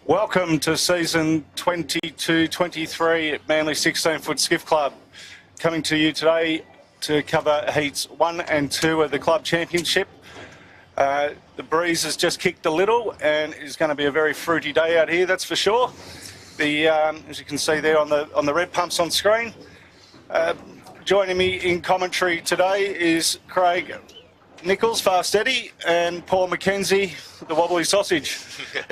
Welcome to season 22-23 at Manly 16-foot Skiff Club. Coming to you today to cover heats 1 and 2 of the club championship. The breeze has just kicked a little and it's going to be a very fruity day out here, that's for sure. As you can see there on the red pumps on screen. Joining me in commentary today is Craig Nichols, Fast Eddie, and Paul McKenzie, the Wobbly Sausage.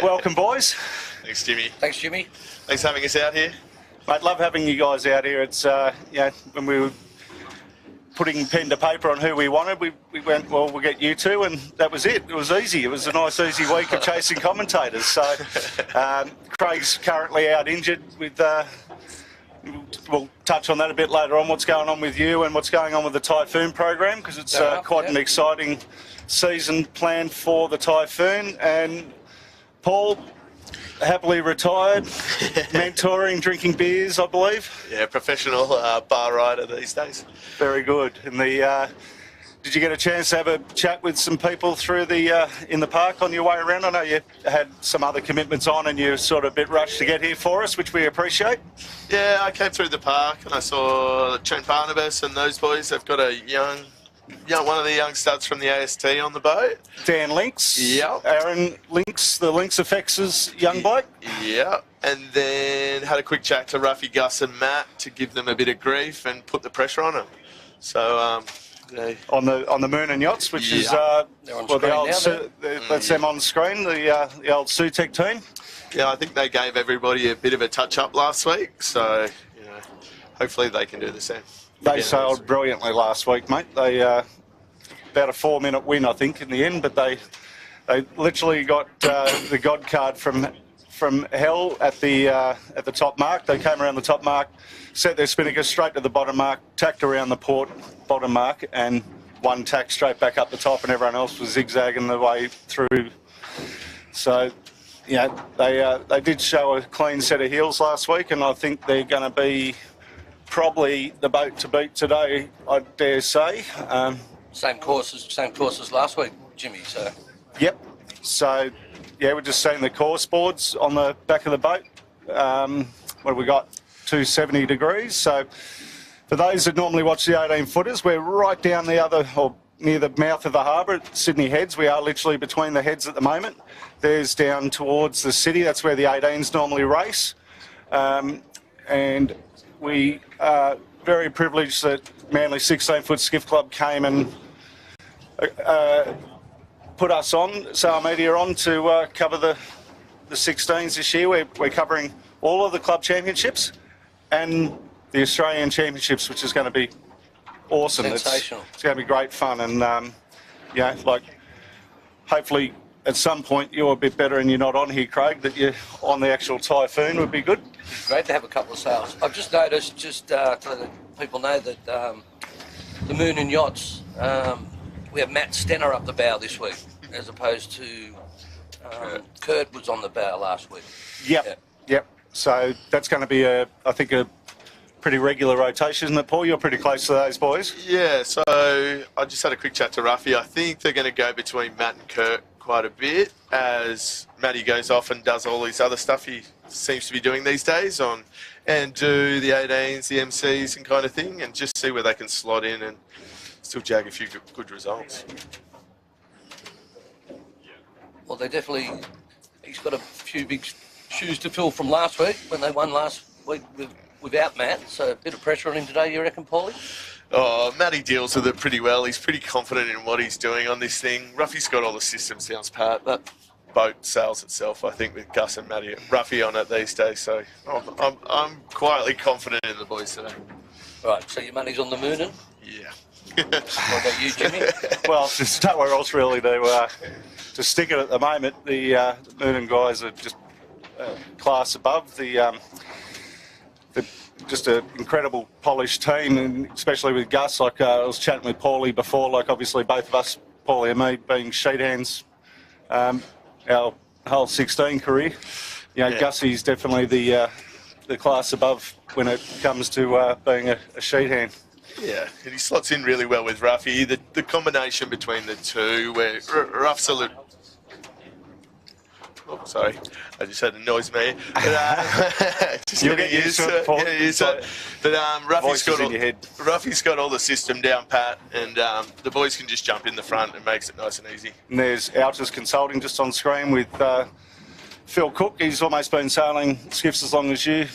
Welcome, boys. Thanks, Jimmy. Thanks, Jimmy. Thanks for having us out here. Mate, love having you guys out here. It's, when we were putting pen to paper on who we wanted, we went, well, we'll get you two, and that was it. It was easy. It was a nice, easy week of chasing commentators. So, Craig's currently out injured with... We'll touch on that a bit later on, what's going on with you and what's going on with the Typhoon program, because it's quite an exciting season planned for the Typhoon. And Paul, happily retired, mentoring, drinking beers, I believe. Yeah, professional bar rider these days. Very good. And did you get a chance to have a chat with some people through in the park on your way around? I know you had some other commitments on and you're sort of a bit rushed to get here for us, which we appreciate. Yeah, I came through the park and I saw Trent Barnabas and those boys. They've got a young one of the young studs from the AST on the boat. Dan Lynx. Yeah. Aaron Lynx, the Lynx Effects' young bloke. Yeah. And then had a quick chat to Ruffy, Gus and Matt to give them a bit of grief and put the pressure on them. So... on the Moon and Yachts, which is that's them on screen, the old Sutec team. Yeah, I think they gave everybody a bit of a touch up last week, so hopefully they can do the same. They sailed brilliantly last week, mate. They about a 4-minute win, I think, in the end, but they literally got the God card from hell at the top mark. They came around the top mark, set their spinnaker straight to the bottom mark, tacked around the port bottom mark, and one tack straight back up the top, and everyone else was zigzagging the way through. So, they did show a clean set of heels last week, and I think they're going to be probably the boat to beat today, I dare say. Same course as last week, Jimmy. So. Yep. So. Yeah, we're just seeing the course boards on the back of the boat. What have we got? 270 degrees. So for those that normally watch the 18-footers, we're right down near the mouth of the harbour at Sydney Heads. We are literally between the heads at the moment. There's down towards the city. That's where the 18s normally race. And we are very privileged that Manly 16-foot Skiff Club came and... put us on, Sail Media on, to cover the 16s this year. We're covering all of the club championships and the Australian championships, which is going to be awesome. Sensational. It's going to be great fun, and hopefully at some point you're a bit better and you're not on here, Craig, that you're on the actual Typhoon would be good. Great to have a couple of sails. I've just noticed, to let people know that the Moon and Yachts, we have Matt Stenner up the bow this week, as opposed to Kurt was on the bow last week. Yep. So that's going to be, I think, a pretty regular rotation, isn't it, Paul? You're pretty close to those boys. Yeah, so I just had a quick chat to Ruffy. I think they're going to go between Matt and Kurt quite a bit as Matty goes off and does all his other stuff he seems to be doing these days and do the 18s, the MCs and kind of thing, and just see where they can slot in and still jag a few good results. Well, he's got a few big shoes to fill from last week when they won last week without Matt. So a bit of pressure on him today, you reckon, Paulie? Oh, Matty deals with it pretty well. He's pretty confident in what he's doing on this thing. Ruffy's got all the systems down pat. That boat sails itself, I think, with Gus and Matty, Ruffy on it these days. So I'm quietly confident in the boys today. Right, so your money's on the Moon, and? Yeah. What about you, Jimmy? Well, there's nowhere else really to stick it at the moment. The Moonin guys are just class above. They're just an incredible polished team, and especially with Gus. Like I was chatting with Paulie before. Like obviously both of us, Paulie and me, being sheet hands, our whole 16 career. Gussie's definitely the class above when it comes to being a sheet hand. Yeah, and he slots in really well with Ruffy. The combination between the two, where Ruff's a little... Oh, sorry, I just had a noise me. But, just You'll getting get used to it, Paul. Getting used to it. But Voices in your head. Ruffy's got all the system down pat, and the boys can just jump in the front and makes it nice and easy. And there's Altus Consulting just on screen with Phil Cook. He's almost been sailing skiffs as long as you.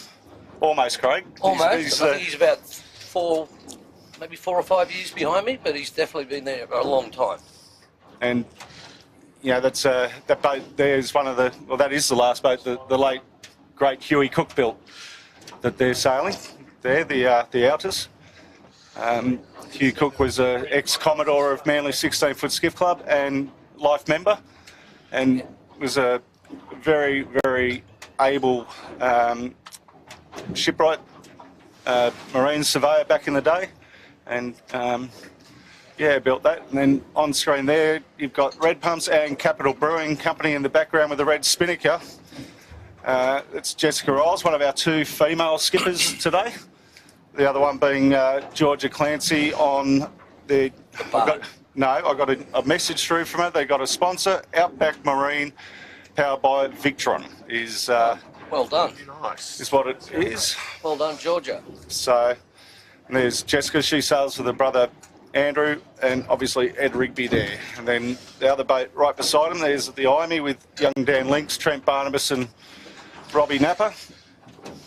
Almost, Craig. Almost. He's, I think he's about maybe 4 or 5 years behind me, but he's definitely been there for a long time. And you know, that's that boat there is one of the, well, that is the last boat the late great Huey Cook built that they're sailing there, the Altus. Hugh Cook was an ex-Commodore of Manly 16-foot Skiff Club and life member, and was a very, very able shipwright, marine surveyor back in the day, and yeah, built that. And then on screen there, you've got Red Pumps and Capital Brewing Company in the background with the red spinnaker. It's Jessica Riles, one of our 2 female skippers today. The other one being Georgia Clancy on the... I got a message through from her. They got a sponsor, Outback Marine, powered by Victron. Well done. Nice. Is what it is. Well done, Georgia. So, and there's Jessica. She sails with her brother Andrew, and obviously Ed Rigby there. And then the other boat right beside him, there's the IME with young Dan Links, Trent Barnabas and Robbie Napper.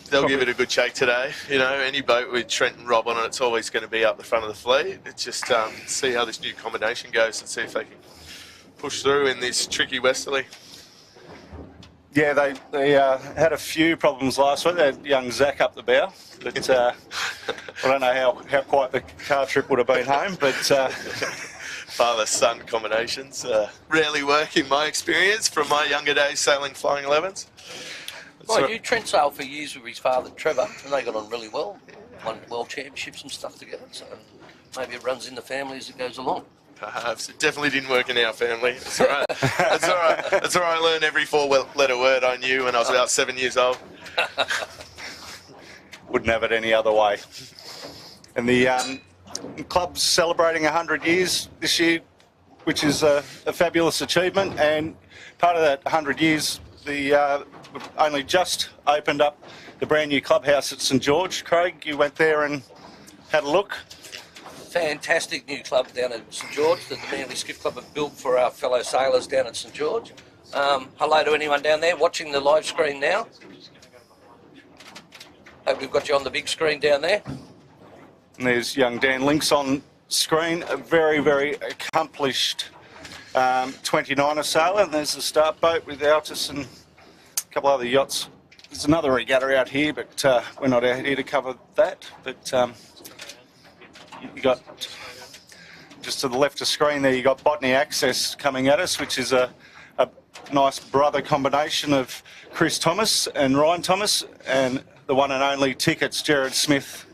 They'll give it a good shake today. You know, any boat with Trent and Rob on it, it's always going to be up the front of the fleet. It's just see how this new combination goes and see if they can push through in this tricky westerly. Yeah, they had a few problems last week. They had young Zach up the bow. But, I don't know how quiet the car trip would have been home, but... Father-son combinations rarely work in my experience from my younger days sailing Flying 11s. Trent sailed for years with his father, Trevor, and they got on really well. Won world championships and stuff together, so maybe it runs in the family as it goes along. Perhaps. It definitely didn't work in our family. It's all right. That's all right. That's all right. I learned every 4-letter word I knew when I was about 7 years old. Wouldn't have it any other way. And the club's celebrating 100 years this year, which is a fabulous achievement. And part of that 100 years, we've only just opened up the brand new clubhouse at St George. Craig, you went there and had a look. Fantastic new club down at St George that the Manly Skiff Club have built for our fellow sailors down at St George. Hello to anyone down there watching the live screen now. Hope we've got you on the big screen down there. And there's young Dan Links on screen, a very, very accomplished 29er sailor. And there's the start boat with Altus and a couple other yachts. There's another regatta out here, but we're not out here to cover that. But you got, just to the left of screen there, you got Botany Access coming at us, which is a nice brother combination of Chris Thomas and Ryan Thomas, and the one and only Tickets, Jared Smith.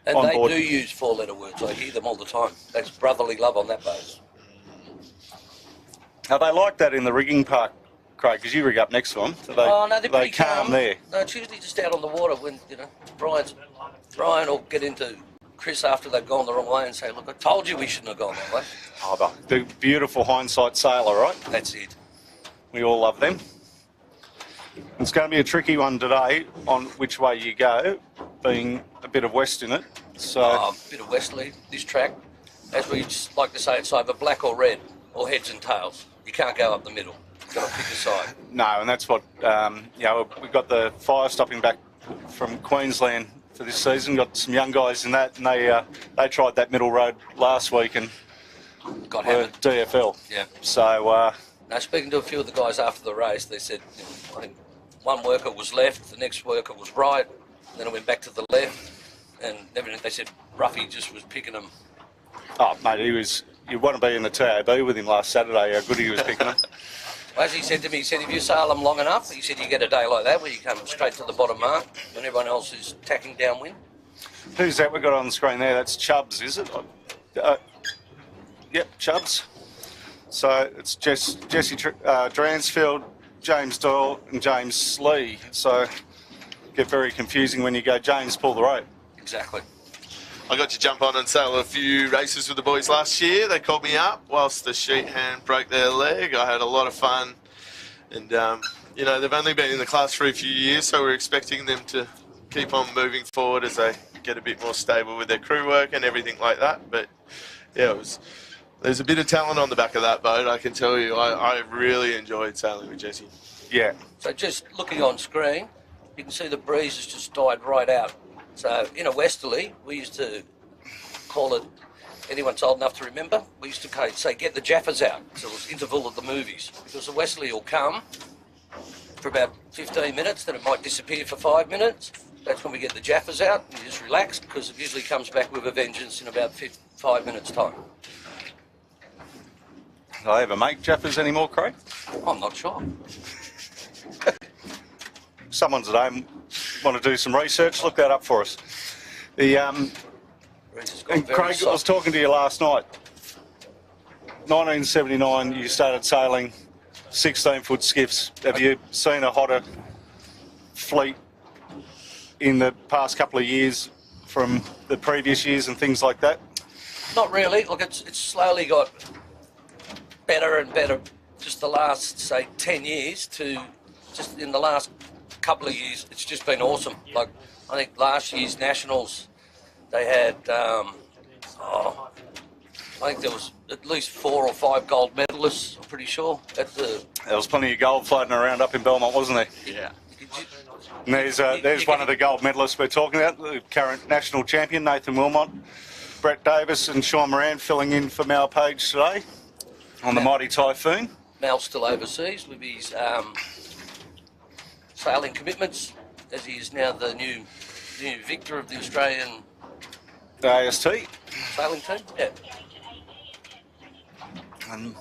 And on they board. do use 4-letter words. I hear them all the time. That's brotherly love on that boat. Mm. Are they like that in the rigging park, Craig? Because you rig up next to them. So No, they're pretty calm there. No, it's usually just out on the water when, Brian will get into Chris after they've gone the wrong way and say, look, I told you we shouldn't have gone that way. Oh, the beautiful hindsight sailor, right? That's it. We all love them. It's going to be a tricky one today on which way you go, being a bit of west in it. So A bit of westerly, this track. As we just like to say, it's either black or red, or heads and tails. You can't go up the middle. You've got to pick a side. no, and that's what we've got the fire stopping back from Queensland for this season. Got some young guys in that, and they tried that middle road last week and Got were hammered. DFL. Yeah. So Now, speaking to a few of the guys after the race, they said, I think one worker was left, the next worker was right, then it went back to the left, and everything. They said Ruffy just was picking them. oh mate, you want to be in the TAB with him last Saturday. How good he was picking them. As he said to me, he said, if you sail them long enough, he said you get a day like that where you come straight to the bottom mark when everyone else is tacking downwind. Who's that we've got on the screen there? That's Chubbs, is it? Yep, Chubbs. So it's Jesse Dransfield, James Doyle and James Lee. So get very confusing when you go, James, pull the rope. Exactly. I got to jump on and sail a few races with the boys last year. They called me up whilst the sheet hand broke their leg. I had a lot of fun And, you know, they've only been in the class for a few years, so we're expecting them to keep on moving forward as they get a bit more stable with their crew work and everything like that. But, yeah, there's a bit of talent on the back of that boat, I can tell you. I really enjoyed sailing with Jesse. Yeah. So just looking on screen, you can see the breeze has just died right out. So in a westerly, we used to call it, anyone's old enough to remember, we used to say, get the jaffers out. So it was interval of the movies. Because the westerly will come for about 15 minutes, then it might disappear for 5 minutes. That's when we get the jaffers out, and you just relax, because it usually comes back with a vengeance in about 5 minutes' time. Do I ever make jaffers anymore, Craig? I'm not sure. Someone's at home want to do some research, look that up for us. The Breeze has got and very Craig, I was soft. talking to you last night. 1979, you started sailing 16-foot skiffs. Have you seen a hotter fleet in the past couple of years from the previous years and things like that? Not really. Look, it's slowly got better and better. Just the last, say, 10 years to just in the last couple of years, it's just been awesome. Like, I think last year's Nationals, they had, I think there was at least 4 or 5 gold medalists, I'm pretty sure, at the... There was plenty of gold floating around up in Belmont, wasn't there? Yeah. And there's one of the gold medalists we're talking about, the current national champion, Nathan Wilmot, Brett Davis and Sean Moran filling in for Mal Page today on the Mighty Typhoon. Mal's still overseas with his sailing commitments, as he is now the new victor of the Australian AST. sailing team. Yeah. And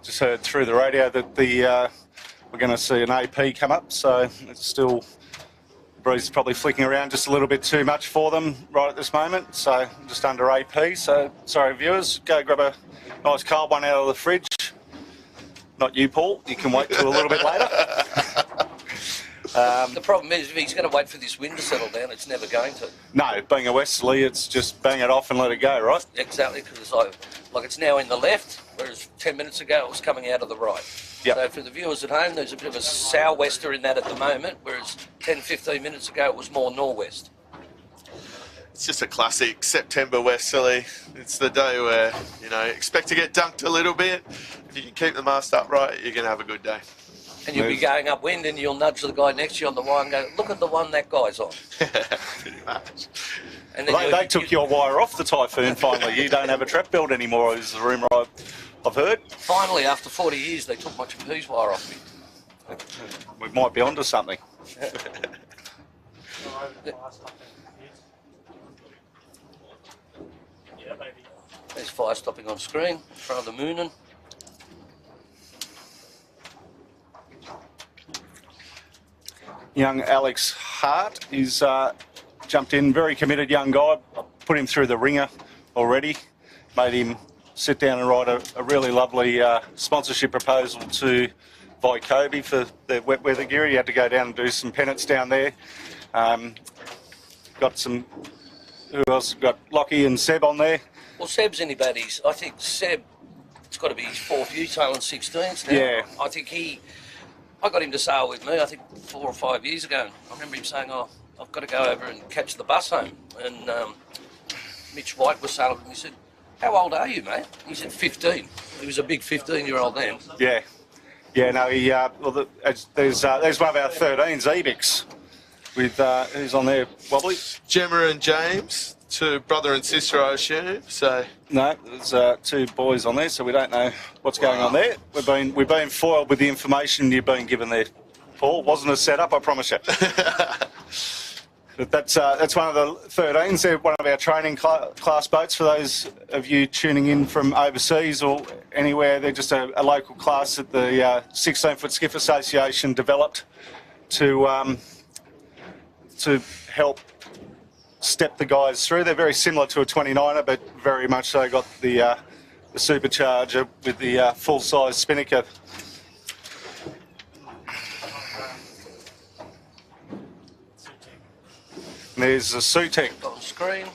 just heard through the radio that we're going to see an AP come up, so it's still, the breeze is probably flicking around just a little bit too much for them right at this moment, so just under AP. So sorry viewers, go grab a nice cold one out of the fridge. Not you, Paul, you can wait till a little bit later. The problem is, if he's going to wait for this wind to settle down, it's never going to. No, being a westerly, it's just bang it off and let it go, right? Exactly, because like it's now in the left, whereas 10 minutes ago it was coming out of the right. Yep. So for the viewers at home, there's a bit of a sou'wester in that at the moment, whereas 10, 15 minutes ago it was more nor'west. It's just a classic September westerly. It's the day where, you know, expect to get dunked a little bit. If you can keep the mast upright, you're going to have a good day. And you'll be going upwind and you'll nudge the guy next to you on the wire and go, look at the one that guy's on. Pretty much. And then They took your wire off the Typhoon finally. You don't have a trap build anymore, is the rumour I've heard. Finally, after 40 years, they took my trapeze wire off me. We might be onto something. There's fire stopping on screen in front of the Moonin. Young Alex Hart is jumped in, very committed young guy. Put him through the ringer already. Made him sit down and write a really lovely sponsorship proposal to Vycobi for their wet weather gear. He had to go down and do some penance down there. Got some, who else? Got Lockie and Seb on there. Well, Seb's anybody's. I think Seb, it's got to be his 4th year sailing 16s now. Yeah. I think I got him to sail with me, I think 4 or 5 years ago. I remember him saying, I've got to go over and catch the bus home. And Mitch White was sailing with him. He said, how old are you, mate? He said, 15. He was a big 15-year-old then. Yeah. Yeah, no, there's one of our 13s, Ebix, with who's on there, Wobbly? Gemma and James, 2 brother and sister, I assume. So No, there's 2 boys on there, so we don't know what's going on there. We've been foiled with the information you've been given there, Paul. Wasn't a setup, I promise you. But that's one of the 13s. They're one of our training class boats for those of you tuning in from overseas or anywhere. They're just a local class that the 16-foot Skiff Association developed to help step the guys through. They're very similar to a 29er, but very much so got the supercharger with the full-size spinnaker. There's a Sutek. On screen.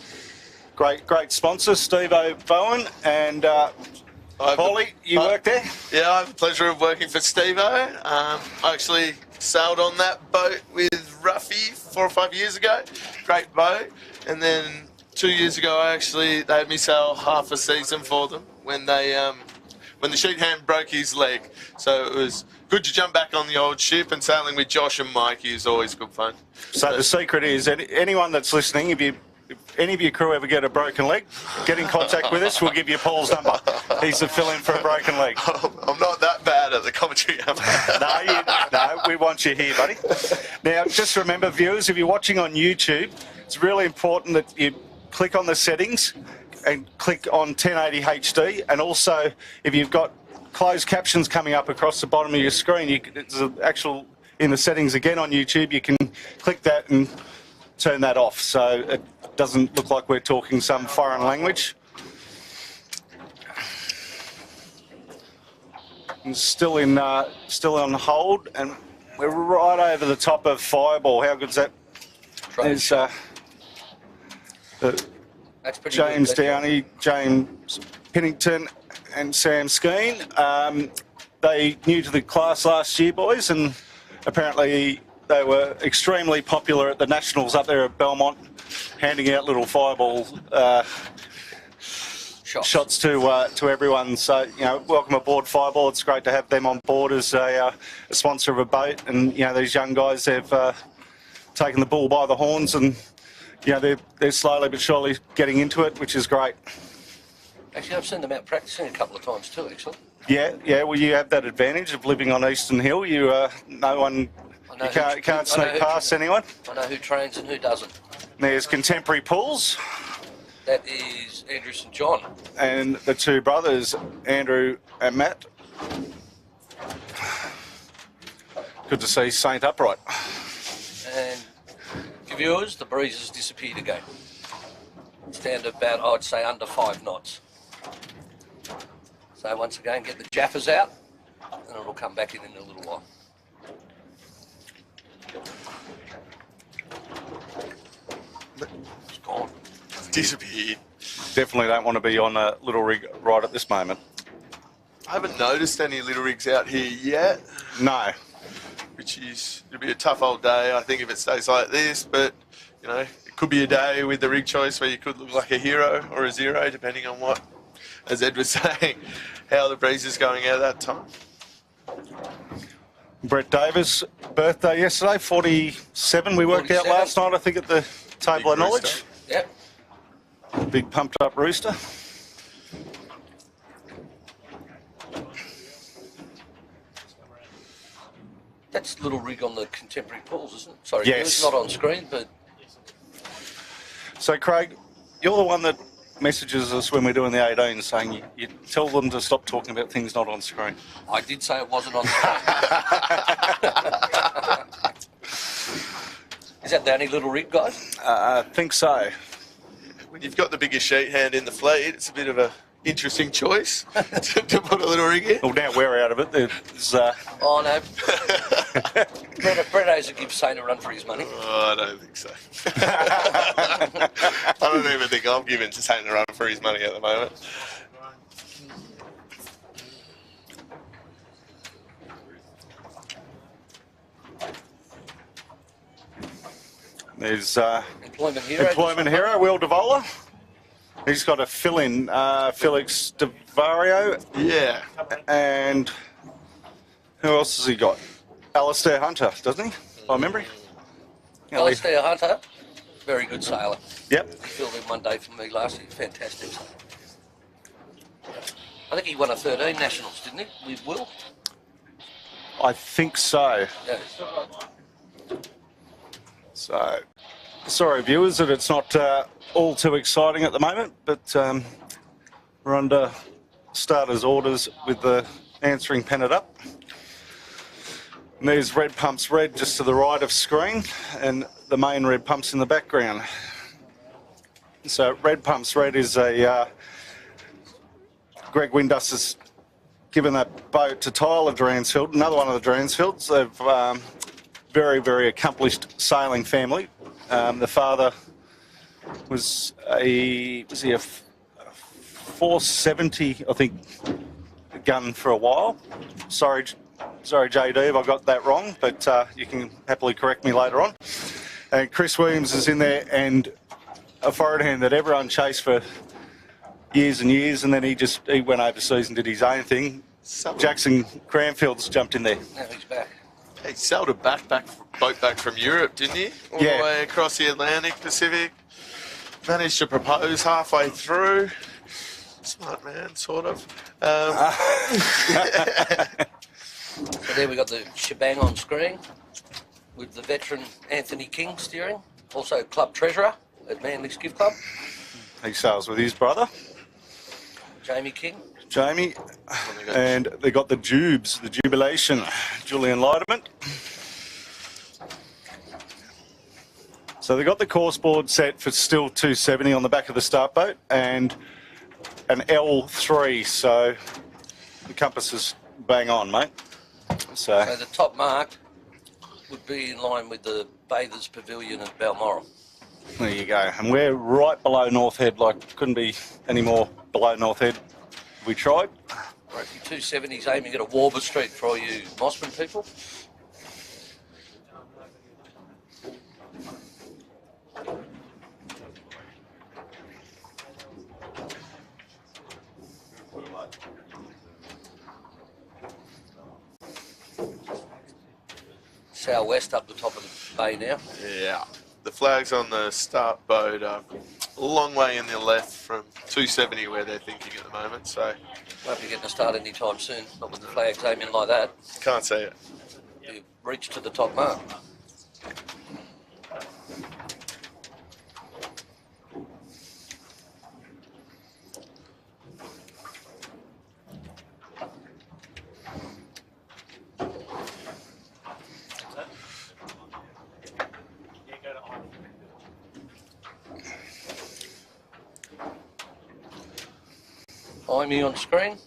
Great sponsor, Steve O'Bowen, and Paulie, you work there? Yeah, I have the pleasure of working for Steve-O. I actually sailed on that boat with Ruffy 4 or 5 years ago. Great boat. And then 2 years ago, they had me sail half a season for them when the sheet hand broke his leg. So it was good to jump back on the old ship, and sailing with Josh and Mikey is always good fun. So the secret is, anyone that's listening, if any of your crew ever get a broken leg, get in contact with us. We'll give you Paul's number. He's the fill-in for a broken leg. I'm not that bad at the commentary. No, we want you here, buddy. Now, just remember, viewers, if you're watching on YouTube, it's really important that you click on the settings and click on 1080 HD. And also, if you've got closed captions coming up across the bottom of your screen, it's actual in the settings again on YouTube. You can click that and turn that off, so it doesn't look like we're talking some foreign language. And still on hold, and we're right over the top of Fireball. How good's that? There's That's pretty James good, Downey, James Pennington, and Sam Skeen. They new to the class last year, boys, and apparently they were extremely popular at the Nationals up there at Belmont, handing out little Fireball shots to everyone. So, welcome aboard Fireball. It's great to have them on board as a sponsor of a boat. And, these young guys have taken the bull by the horns, and, they're slowly but surely getting into it, which is great. Actually, I've seen them out practicing a couple of times too, actually. Yeah. Well, you have that advantage of living on Eastern Hill. You can't sneak past anyone. I know who trains and who doesn't. There's contemporary pools. That is Andrew St John. And the two brothers, Andrew and Matt. Good to see Saint upright. And for viewers, the breeze has disappeared again. It's down to about, I'd say, under 5 knots. So once again, get the jaffers out, and it'll come back in a little while. It's gone. Disappeared. Definitely don't want to be on a little rig right at this moment. I haven't noticed any little rigs out here yet. No. It'll be a tough old day, I think, if it stays like this, but, it could be a day with the rig choice where you could look like a hero or a zero, depending on what, as Ed was saying, how the breeze is going out at that time. Brett Davis' birthday yesterday, 47. We worked out last night, I think, at the Table of Knowledge. Yep. Big pumped up rooster. That's little rig on the contemporary pools, isn't it? Sorry, yes. It's not on screen, but... So, Craig, you're the one that messages us when we're doing the 18 saying you tell them to stop talking about things not on screen. I did say it wasn't on screen. Is that the only little rig, guys? I think so. When you've got the biggest sheet hand in the fleet, it's a bit of a interesting choice to put a little rig in. Well, now we're out of it. There's, Oh, no. Brett Hayes will give Saint a run for his money. Oh, I don't think so. I don't even think I'm giving to Saint a run for his money at the moment. There's Employment hero, Will Devola. He's got a fill-in, Felix DeVario. Yeah. And who else has he got? Alistair Hunter, doesn't he? By memory. Alistair Hunter, very good sailor. Yep. He filled in one day for me last year. Fantastic. I think he won a 13 Nationals, didn't he, with Will? I think so. Yeah. So, sorry viewers that it's not all too exciting at the moment, but we're under starters orders with the answering pen it up. And there's Red Pumps Red just to the right of screen, and the main Red Pumps in the background. So Red Pumps Red is a Greg Windus has given that boat to Tyler Dransfield, another one of the Dransfields. They've very, very accomplished sailing family. The father was a 470, I think, that gun for a while. Sorry, JD, if I got that wrong, but you can happily correct me later on. And Chris Williams is in there, and a forward hand that everyone chased for years and years, and then he went overseas and did his own thing. Jackson Cranfield's jumped in there. Now he's back. He sailed a boat back from Europe, didn't he? All the way across the Atlantic, Pacific. Managed to propose halfway through. Smart man, sort of. So there we got the shebang on screen with the veteran Anthony King steering, also club treasurer at Manly Skiff Club. He sails with his brother, Jamie King. Jamie, and they got the Jubes, the Jubilation, Julian Leiderman. So they got the course board set for still 270 on the back of the start boat and an L3, so the compass is bang on, mate. So the top mark would be in line with the Bathers Pavilion at Balmoral. there you go. And we're right below North Head, like couldn't be any more below North Head. We tried. Right, 270's aiming at a Warburg Street for all you Mossman people. Southwest up the top of the bay now. Yeah. The flags on the start boat are a long way in the left from 270 where they're thinking at the moment, so... Won't be getting a start anytime soon, not with the flags aiming like that. Can't see it. You reach to the top mark. IME on screen.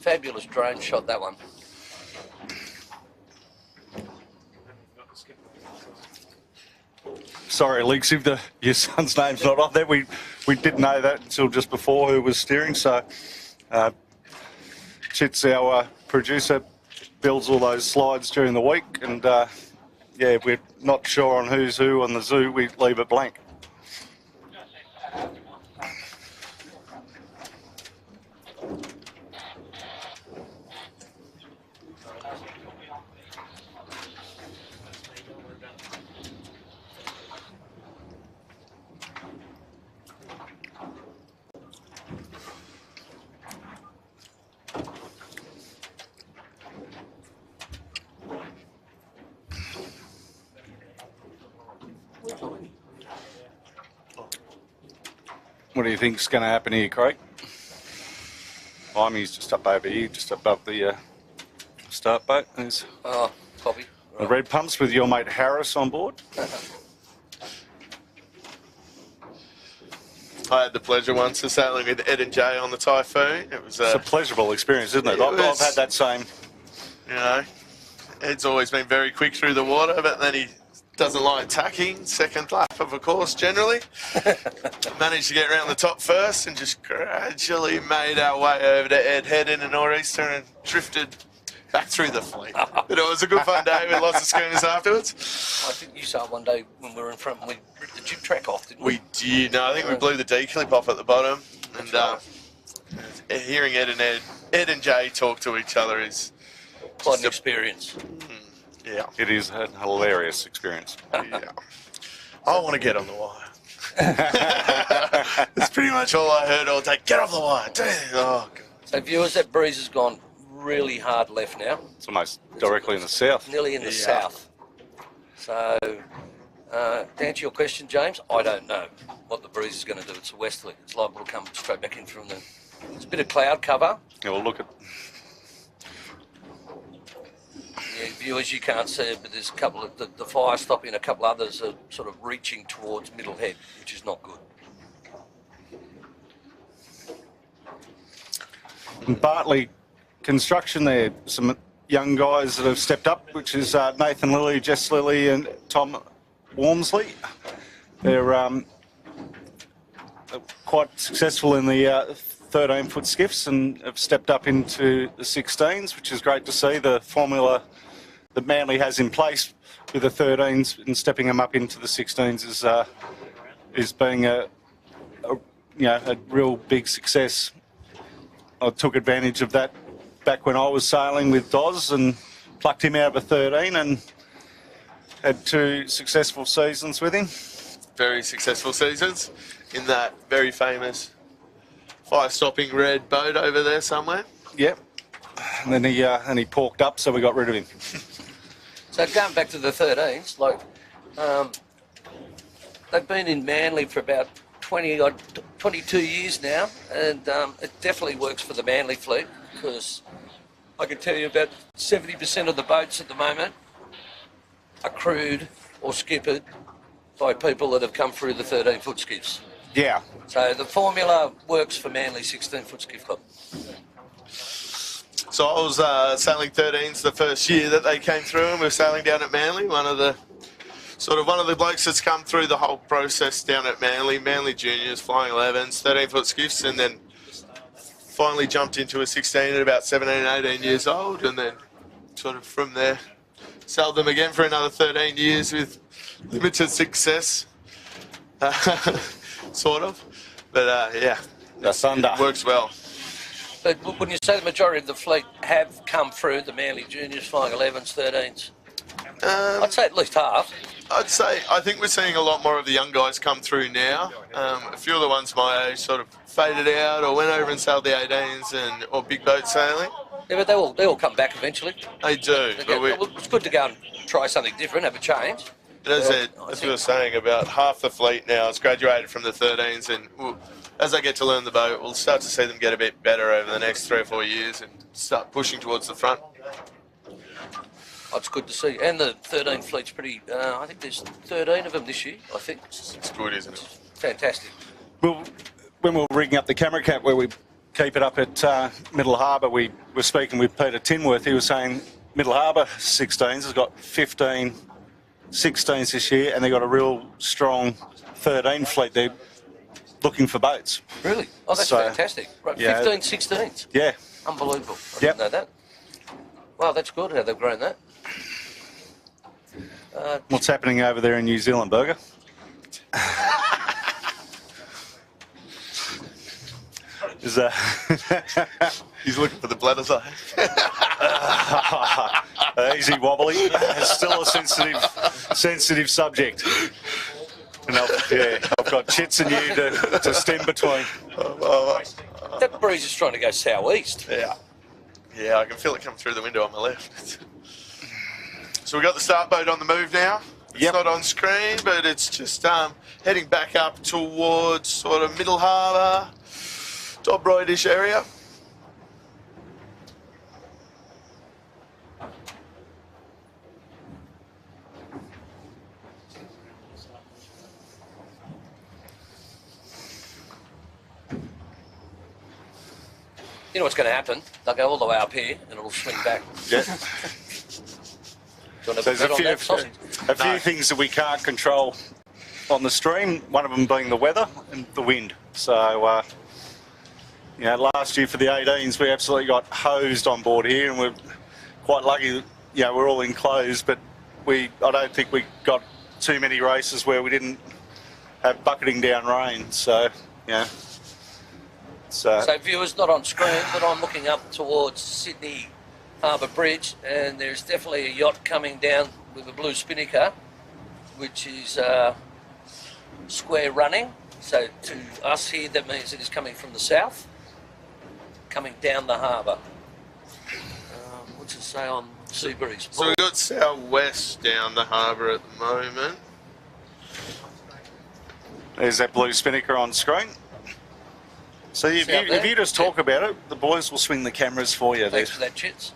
Fabulous drone shot, that one. Sorry, Leaks, if your son's name's not on there. We didn't know that until just before who was steering. So Chit's our producer, builds all those slides during the week, and yeah, we're not sure on who's who on the zoo. We leave it blank. What do you think's going to happen here, Craig? Imey's just up over here, just above the start boat. There's Copy. the red pumps with your mate Harris on board. I had the pleasure once of sailing with Ed and Jay on the Typhoon. It was It's a pleasurable experience, isn't it? I've had that same. You know, Ed's always been very quick through the water, but then he doesn't like tacking. Second lap of a course generally. Managed to get around the top first and just gradually made our way over to Ed Head in a nor'easter and drifted back through the fleet. But it was a good fun day with lots of schooners afterwards. I think you saw it one day when we were in front and we ripped the jib track off, didn't we? We did. No, I think we blew the D-clip off at the bottom. And hearing Ed and Jay talk to each other is quite an experience. Yeah. It is a hilarious experience. Yeah. I want to get on the wire. That's pretty much all I heard all day. Get off the wire. Oh, God. So viewers, that breeze has gone really hard left now. It's almost directly in the south. Nearly in the south. So, to answer your question, James, I don't know what the breeze is going to do. It's a westerly. It's liable to come straight back in from the... There's a bit of cloud cover. Yeah, we'll look at... Yeah, viewers, you can't see it, but there's a couple of... The fire stopping and a couple others are sort of reaching towards Middle Head, which is not good. And Bartley Construction there, some young guys that have stepped up, which is Nathan Lilly, Jess Lilly and Tom Wormsley. They're quite successful in the 13-foot skiffs and have stepped up into the 16s, which is great to see. The formula that Manly has in place with the 13s and stepping them up into the 16s is being a real big success. I took advantage of that back when I was sailing with Doz and plucked him out of a 13 and had 2 successful seasons with him. Very successful seasons in that very famous fire-stopping red boat over there somewhere. Yep. And then he porked up, so we got rid of him. So going back to the 13s, they've been in Manly for about 22 years now, and it definitely works for the Manly fleet, because I can tell you about 70% of the boats at the moment are crewed or skippered by people that have come through the 13-foot skiffs. Yeah. So the formula works for Manly 16-foot skiff club. So I was sailing 13s the first year that they came through, and we were sailing down at Manly. One of the blokes that's come through the whole process down at Manly juniors, flying 11s, 13-foot skiffs, and then finally jumped into a 16 at about 17, 18 years old, and then sort of from there sailed them again for another 13 years with limited success, sort of. But yeah, it works well. But when you say the majority of the fleet have come through the Manly juniors, flying 11s, 13s, I'd say at least half. I think we're seeing a lot more of the young guys come through now. A few of the ones my age sort of faded out or went over and sailed the 18s or big boat sailing. Yeah, but they all come back eventually. They do. It's good to go and try something different, have a change. As we were saying, about half the fleet now has graduated from the 13s, and as they get to learn the boat, we'll start to see them get a bit better over the next 3 or 4 years and start pushing towards the front. It's good to see. And the 13 fleet's pretty, I think there's 13 of them this year, I think. It's good, isn't it? Fantastic. Well, when we were rigging up the camera cat where we keep it up at Middle Harbour, we were speaking with Peter Tinworth. He was saying Middle Harbour 16s has got 15 16s this year, and they've got a real strong 13 fleet. They're looking for boats. Really? Oh, that's fantastic. Right, yeah. 15 16s? Yeah. Unbelievable. I didn't know that. Wow, that's good how they've grown that. What's happening over there in New Zealand, Burger? Is He's looking for the bladder side. Easy wobbly. Still a sensitive subject. And I've got chits and you to stem between. That breeze is trying to go southeast. Yeah, I can feel it come through the window on my left. So we've got the start boat on the move now. It's not on screen, but it's just heading back up towards sort of Middle Harbour, Dobroyd-ish area. You know what's going to happen? They'll go all the way up here and it'll swing back. Yeah. There's a few things that we can't control on the stream, one of them being the weather and the wind. So, last year for the 18s, we absolutely got hosed on board here, and we're quite lucky, we're all enclosed, but I don't think we got too many races where we didn't have bucketing down rain. So, So viewers, not on screen, but I'm looking up towards Sydney Harbour Bridge, and there's definitely a yacht coming down with a blue spinnaker, which is square running. So to us here, that means it is coming from the south, coming down the harbour. What's it say on Seabreeze? So we've got southwest down the harbour at the moment. There's that blue spinnaker on screen. So if you just talk about it, the boys will swing the cameras for you. Thanks for that, Chits.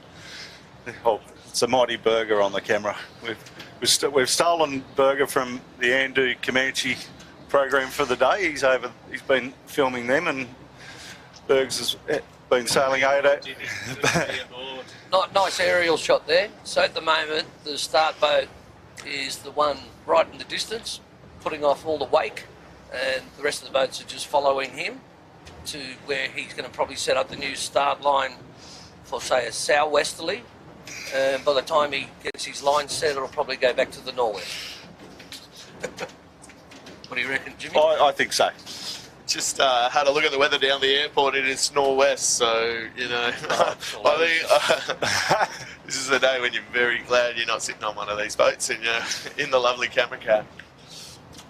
Oh, it's a mighty Burger on the camera. We've stolen Burger from the Andu Comanche program for the day. He's been filming them, and Bergs has been sailing 8. Nice aerial shot there. So at the moment, the start boat is the one right in the distance, putting off all the wake, and the rest of the boats are just following him. to where he's going to probably set up the new start line for, say, a southwesterly. And by the time he gets his line set, it'll probably go back to the northwest. What do you reckon, Jimmy? I think so. Just had a look at the weather down the airport. It is northwest, so, you know, I think this is the day when you're very glad you're not sitting on one of these boats and you're in the lovely camper car.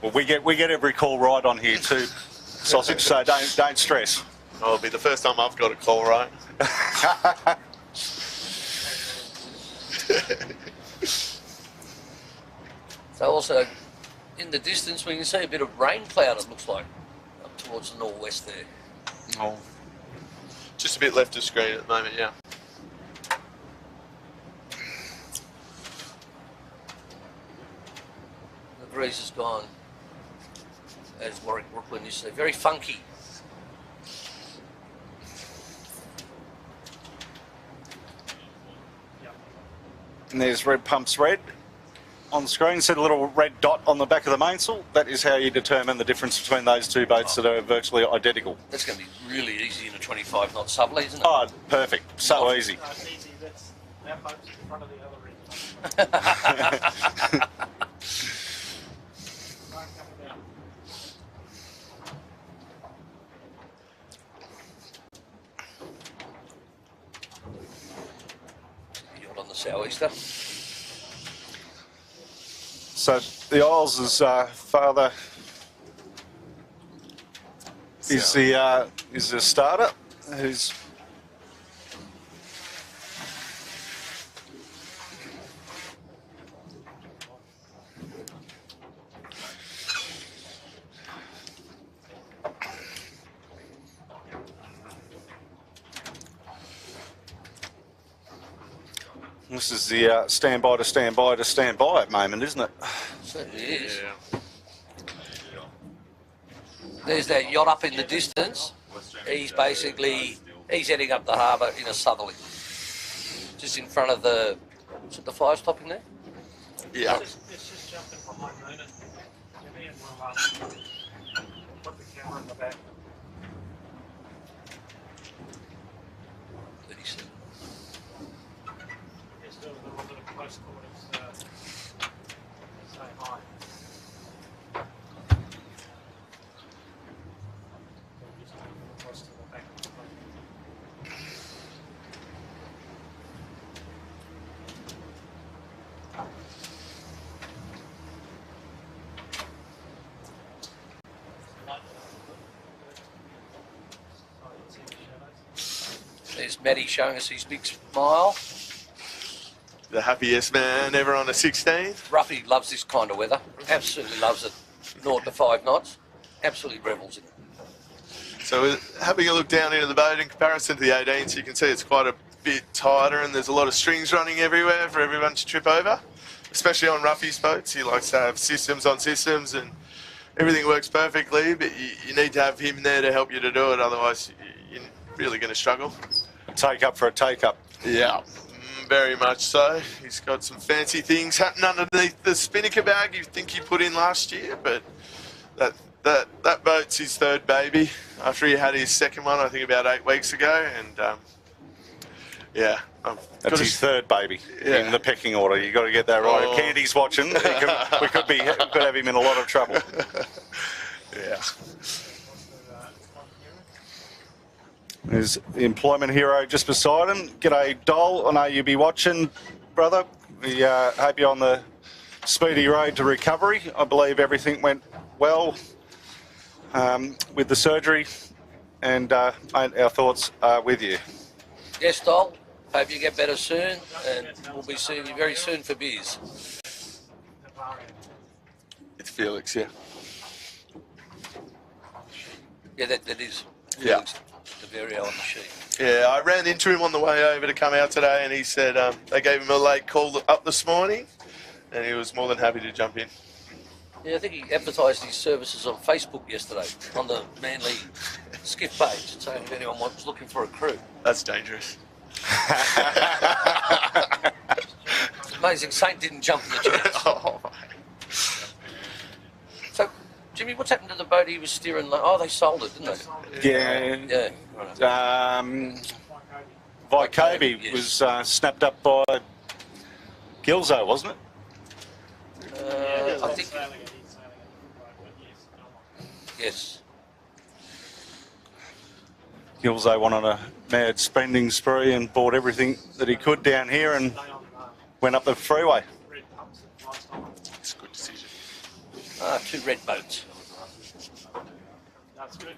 Well, we get every call right on here too, Sausage, so don't stress. Oh, it'll be the first time I've got a call right. So also, in the distance, we can see a bit of rain cloud, it looks like, up towards the northwest there. Oh. Just a bit left of screen at the moment, yeah. The breeze has gone, as Warwick Brooklyn used to say, very funky. And there's Red Pumps Red on the screen. See the little red dot on the back of the mainsail? That is how you determine the difference between those two boats that are virtually identical. That's going to be really easy in a 25 knot sublet, isn't it? Oh, perfect. So easy. No, it's easy. That's our boat's in front of the other end. Right, coming down. Yacht on the southeaster. So the Isles' father is the starter, who's this is the standby to standby to standby at the moment, isn't it? Certainly is. Yeah. There's that yacht up in the distance. He's heading up the harbour in a southerly. Just in front of the, is it the fire stop in there? Yeah. It's just jumping behind Moon and Jimmy, and we'll put the camera in the back. 37. Just do a little bit of close quarters. Say hi. Just a little close to the back of the boat. There's Matty showing us his big smile. The happiest man ever on a 16. Ruffy loves this kind of weather. Absolutely loves it. 0 to 5 knots. Absolutely revels in it. So having a look down into the boat in comparison to the 18s, you can see it's quite a bit tighter and there's a lot of strings running everywhere for everyone to trip over. Especially on Ruffy's boats, he likes to have systems on systems and everything works perfectly, but you need to have him there to help you to do it, otherwise you're really going to struggle. Take up for a take up. Yeah, very much so. He's got some fancy things happening underneath the spinnaker bag you think he put in last year, but that boat's his third baby after he had his second one, I think about 8 weeks ago, and yeah. That's his third baby Yeah. in the pecking order. You got to get that right. Oh. If Candy's watching, we could have him in a lot of trouble. Yeah. There's the employment hero just beside him. G'day, Dole. I know you'll be watching, brother. We hope you're on the speedy road to recovery. I believe everything went well with the surgery, and mate, our thoughts are with you. Yes, Dol. Hope you get better soon, and we'll be seeing you very soon for beers. It's Felix, yeah. Yeah, that is. Yeah. The Vario on the sheet. Yeah, I ran into him on the way over to come out today, and he said they gave him a late call up this morning, and he was more than happy to jump in. Yeah, I think he advertised his services on Facebook yesterday on the Manly Skiff page, saying if anyone was looking for a crew. That's dangerous. It's amazing Saint didn't jump in the chance. Oh, So, Jimmy, what's happened to the boat he was steering? Oh, they sold it, didn't they? Yeah. Yeah. Vykobi Yes. was snapped up by Gilzo, wasn't it? I think. Yes. Gilzo went on a mad spending spree and bought everything that he could down here and went up the freeway. It's a good decision. 2 red boats. That's good.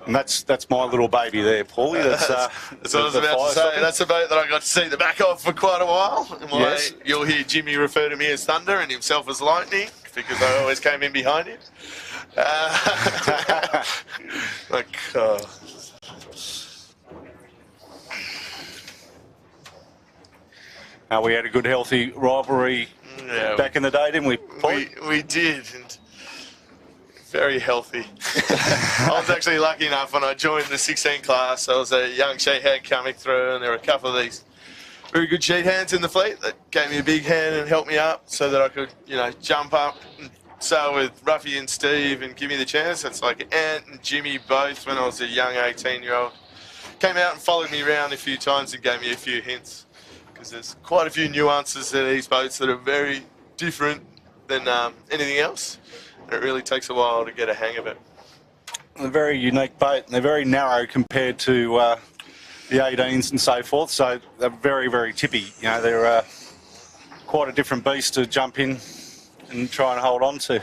And that's my little baby there, Paulie. That's what I was about to say. That's a boat that I got to see the back of for quite a while. Yes. You'll hear Jimmy refer to me as Thunder and himself as Lightning because I always came in behind him. We had a good, healthy rivalry back in the day, didn't we, Paulie? We did. And very healthy. I was actually lucky enough when I joined the 16 class. I was a young sheet hand coming through, and there were a couple of these very good sheet hands in the fleet that gave me a big hand and helped me up so that I could, jump up and sail with Ruffy and Steve and give me the chance. It's like Ant and Jimmy both, when I was a young 18-year-old, came out and followed me around a few times and gave me a few hints because there's quite a few nuances to these boats that are very different than anything else. It really takes a while to get a hang of it. A very unique boat, and they're very narrow compared to the 18s and so forth, so they're very, very tippy. They're quite a different beast to jump in and try and hold on to.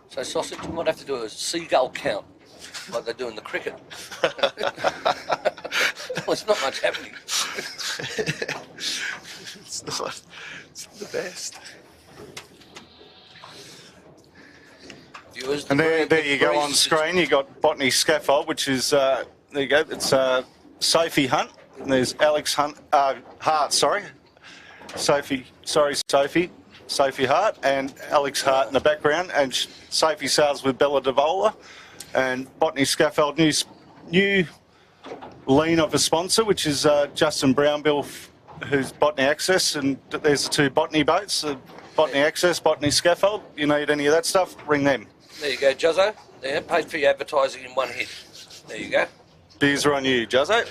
So, Sausage, you might have to do a seagull count, like they do in the cricket. There's not much happening. It's not the best. Viewers, And there you go on screen. You got Botany Scaffold, which is there you go. It's Sophie Hunt. And there's Alex Hart. Sorry, Sophie Hart and Alex Hart in the background. And Sophie sails with Bella Devola. And Botany Scaffold, new lean of a sponsor, which is Justin Brownbill, who's Botany Access, and there's the 2 Botany boats, Botany Access, Botany Scaffold. You need any of that stuff, ring them. There you go, Juzzo. There, paid for your advertising in one hit. There you go. Beers are on you, Juzzo.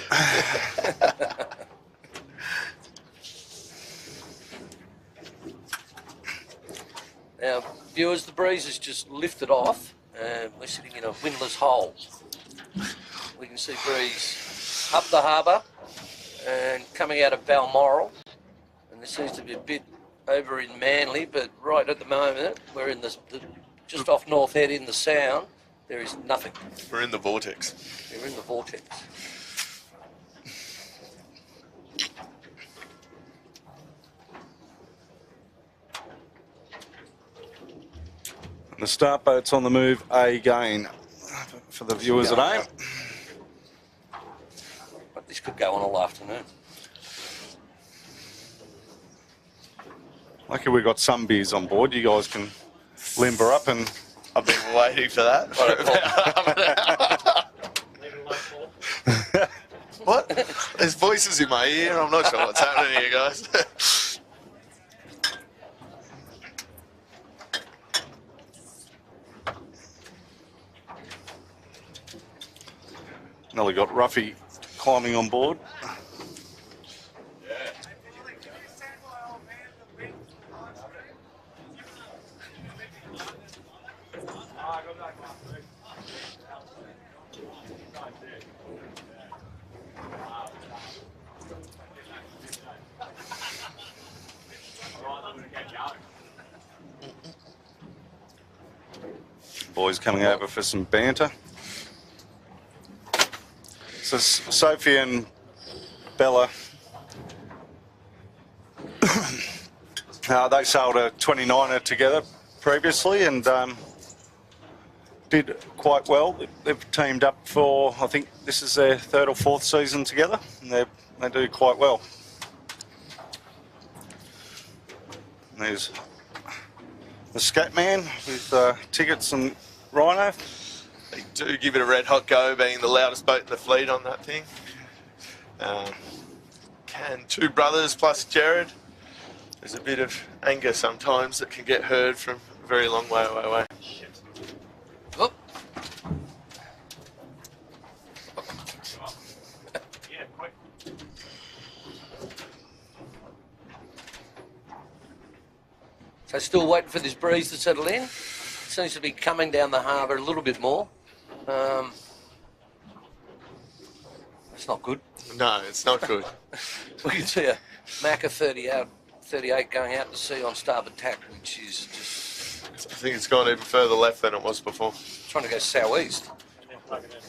Now, viewers, the breeze has just lifted off, and we're sitting in a windless hole. We can see breeze up the harbour and coming out of Balmoral, and there seems to be a bit over in Manly, but right at the moment we're in the just off North Head in the Sound. There is nothing. We're in the vortex. We're in the vortex. The start boat's on the move again for the viewers at home. But this could go on all afternoon. Lucky we've got some beers on board. You guys can limber up and... I've been waiting for that. What? There's voices in my ear. I'm not sure what's happening here, guys. Nelly got Ruffy climbing on board. Boys coming over for some banter. So Sophie and Bella, they sailed a 29er together previously and did quite well. They've teamed up for, I think this is their 3rd or 4th season together, and they do quite well. And there's the Scat Man with tickets and Rhino. They do give it a red hot go, being the loudest boat in the fleet on that thing. and two brothers plus Jared. There's a bit of anger sometimes that can get heard from a very long way away. Oh, Yeah, quick. so still waiting for this breeze to settle in. Seems to be coming down the harbour a little bit more. It's not good. No, it's not good. We can see a Macca 38 going out to sea on starboard tack, which is just I think it's gone even further left than it was before. trying to go southeast. And then plug it in.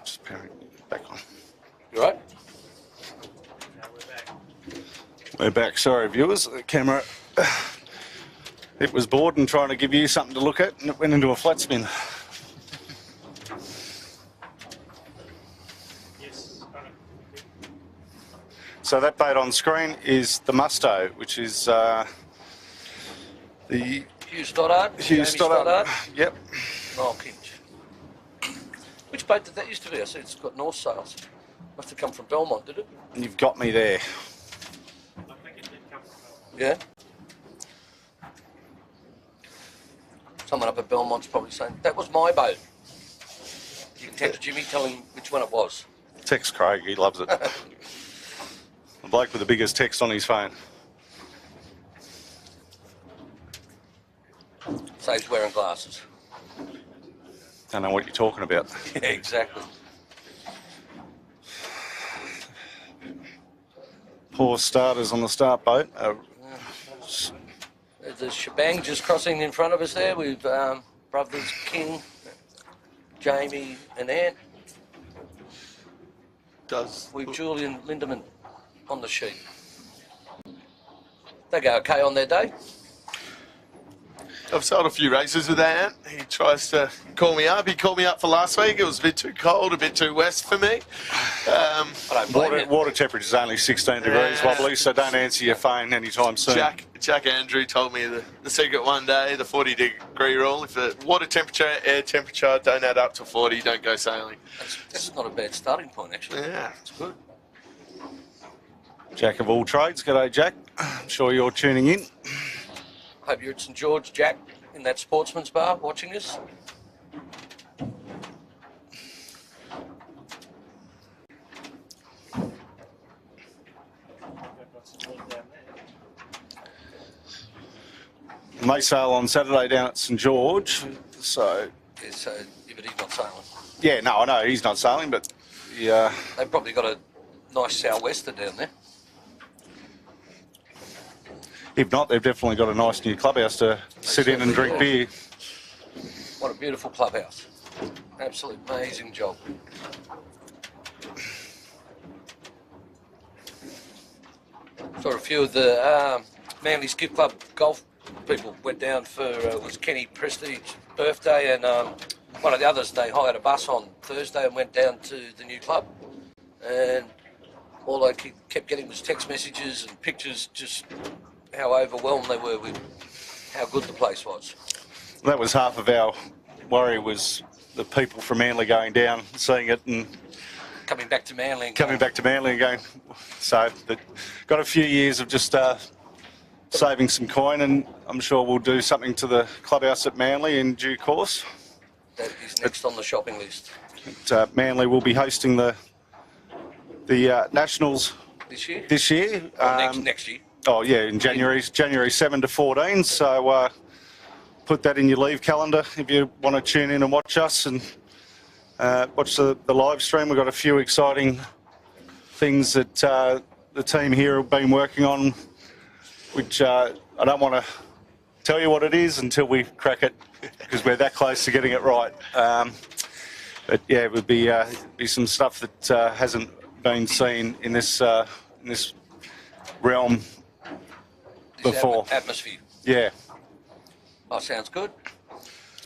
Just powering it back on. You right? Now we're back. We're back. Sorry, viewers. The camera, it was bored and trying to give you something to look at, and it went into a flat spin. Yes. So that bait on screen is the Musto, which is the Hugh Stoddard. Hugh Jamie Stoddard. Yep. Oh, Kinch. Which boat did that used to be? I see it's got north sails. Must have come from Belmont, did it? You've got me there. I think it did come from Yeah. Someone up at Belmont's probably saying, that was my boat. You can text Jimmy, tell him which one it was. Text Craig, he loves it. The bloke with the biggest text on his phone. Saves wearing glasses. Don't know what you're talking about. Yeah, exactly. Poor starters on the start boat. There's the shebang just crossing in front of us there with brothers King, Jamie and Ant, with Julian Lindemann on the sheet. They go okay on their day. I've sold a few races with Ant. He tries to call me up. He called me up for last week. It was a bit too cold, a bit too west for me. I don't blame you. Water temperature is only 16 degrees wobbly, so don't answer your phone anytime soon. Jack Andrew told me the secret one day, the 40-degree rule. If the water temperature, air temperature don't add up to 40, don't go sailing. That's not a bad starting point, actually. Yeah. It's good. Jack of all trades. G'day, Jack. I'm sure you're tuning in. Hope you're at St George, Jack, in that sportsman's bar watching us. I've got some wind down there. May sail on Saturday down at St George. So, Yeah, so, yeah, but he's not sailing. yeah, no, I know he's not sailing, but yeah, They've probably got a nice sou'wester down there. if not, they've definitely got a nice new clubhouse to sit in and drink beer. What a beautiful clubhouse. Absolute amazing job. Saw a few of the Manly Skiff Club golf people went down for it was Kenny Prestige's birthday, and one of the others, they hired a bus on Thursday and went down to the new club, and all I kept getting was text messages and pictures, just how overwhelmed they were with how good the place was. That was half of our worry, was the people from Manly going down, seeing it and Coming back to Manly and coming back to Manly and going. So, but got a few years of just saving some coin, and I'm sure we'll do something to the clubhouse at Manly in due course. that is next on the shopping list Manly will be hosting the Nationals this year. this year. Or next year. Oh yeah, in January 7 to 14. So put that in your leave calendar if you want to tune in and watch us and watch the live stream. We've got a few exciting things that the team here have been working on, which I don't want to tell you what it is until we crack it, because we're that close to getting it right. But yeah, it would be some stuff that hasn't been seen in this realm before. Atmosphere. Yeah. Oh, sounds good.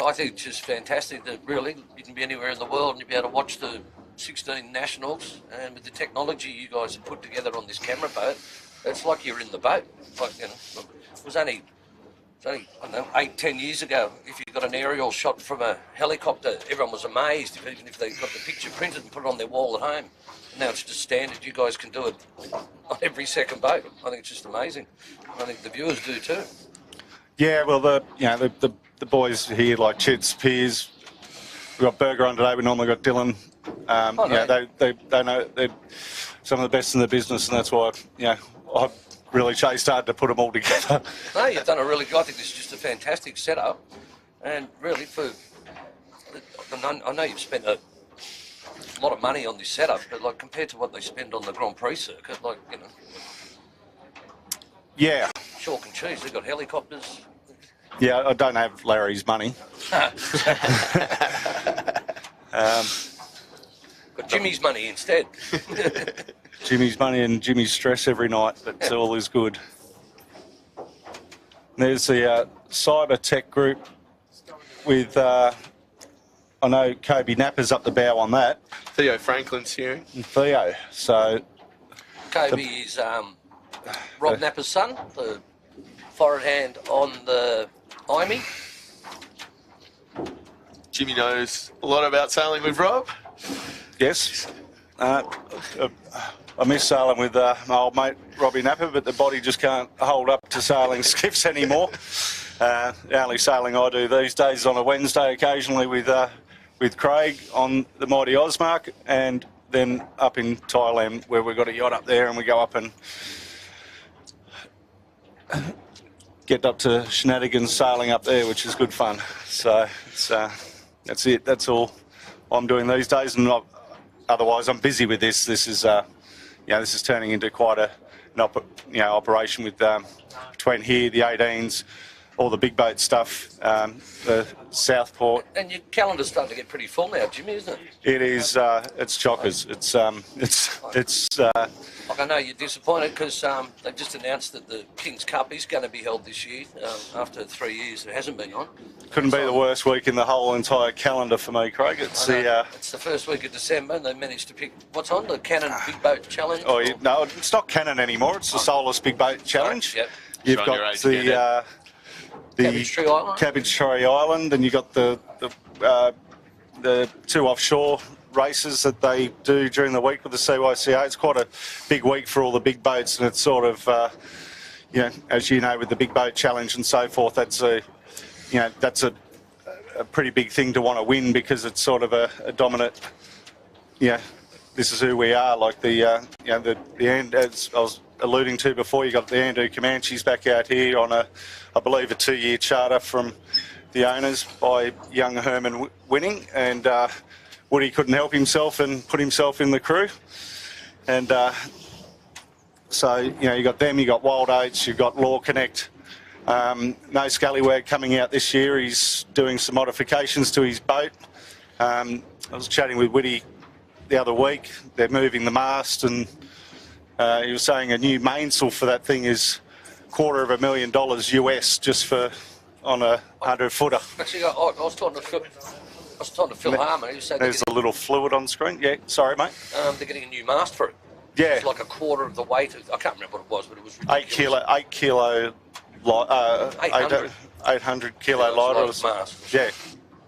I think it's just fantastic that really you can be anywhere in the world and you'll be able to watch the 16 nationals, and with the technology you guys have put together on this camera boat, It's like you're in the boat. Like, you know, it was only I don't know, 8-10 years ago. If you got an aerial shot from a helicopter, everyone was amazed. Even if they got the picture printed and put it on their wall at home. Now it's just standard. You guys can do it on every second boat. I think it's just amazing. I think the viewers do too. Yeah, well, the boys here, like Chits, Piers, we've got Berger on today. We normally got Dylan. They know they're some of the best in the business, and that's why I really chased hard to put them all together. No, you've done a really good. I think this is just a fantastic setup, and really I know you've spent a lot of money on this setup, but like compared to what they spend on the Grand Prix circuit, like Yeah. chalk and cheese. They've got helicopters. Yeah, I don't have Larry's money. Got Jimmy's money instead. Jimmy's money and Jimmy's stress every night, but all is good. There's the cyber tech group with, I know Kobe Napper's up the bow on that. Theo Franklin's here. And Theo, so... Kobe is Rob Napper's son, the forward hand on the IME. Jimmy knows a lot about sailing with Rob. Yes. I miss sailing with my old mate Robbie Napper, but the body just can't hold up to sailing skiffs anymore. The only sailing I do these days is on a Wednesday, occasionally with Craig on the mighty Osmark, and then up in Thailand where we've got a yacht up there, and we go up and get up to shenanigans sailing up there, which is good fun. So that's it. That's all I'm doing these days, and otherwise I'm busy with this. This is this is turning into quite an operation with between here, the 18s, all the big boat stuff, the Southport. And your calendar's starting to get pretty full now, Jimmy, isn't it? It is. It's chockers. It's. Like I know you're disappointed because they've just announced that the King's Cup is going to be held this year after 3 years it hasn't been on. Couldn't be the worst week in the whole entire calendar for me, Craig. It's it's the first week of December and they managed to pick what's on the Cannon Big Boat Challenge. Oh no, it's not Cannon anymore. It's the Solus Big Boat Challenge. Yep. You've got the Cabbage Tree Island. Cabbage Tree Island, and you got the two offshore races that they do during the week with the CYCA. It's quite a big week for all the big boats, and it's sort of, as you know, with the Big Boat Challenge and so forth, that's a pretty big thing to want to win because it's sort of a dominant, this is who we are. Like the end, as I was alluding to before, you got the Andu Comanches back out here on I believe a 2-year charter from the owners by young Herman winning, and Woody couldn't help himself and put himself in the crew. And so, you got them, you got Wild Oats, you've got Law Connect. No Scallywag coming out this year. He's doing some modifications to his boat. I was chatting with Woody the other week. They're moving the mast, and he was saying a new mainsail for that thing is $250,000 US just for on a 100-footer. Actually, I was talking to Phil Harmer. He said there's a little fluid on screen. Yeah, sorry, mate. They're getting a new mast for it. Yeah. It's like a quarter of the weight. I can't remember what it was, but it was ridiculous. 8 kilo, 800 kilo lighter. Mast. Yeah.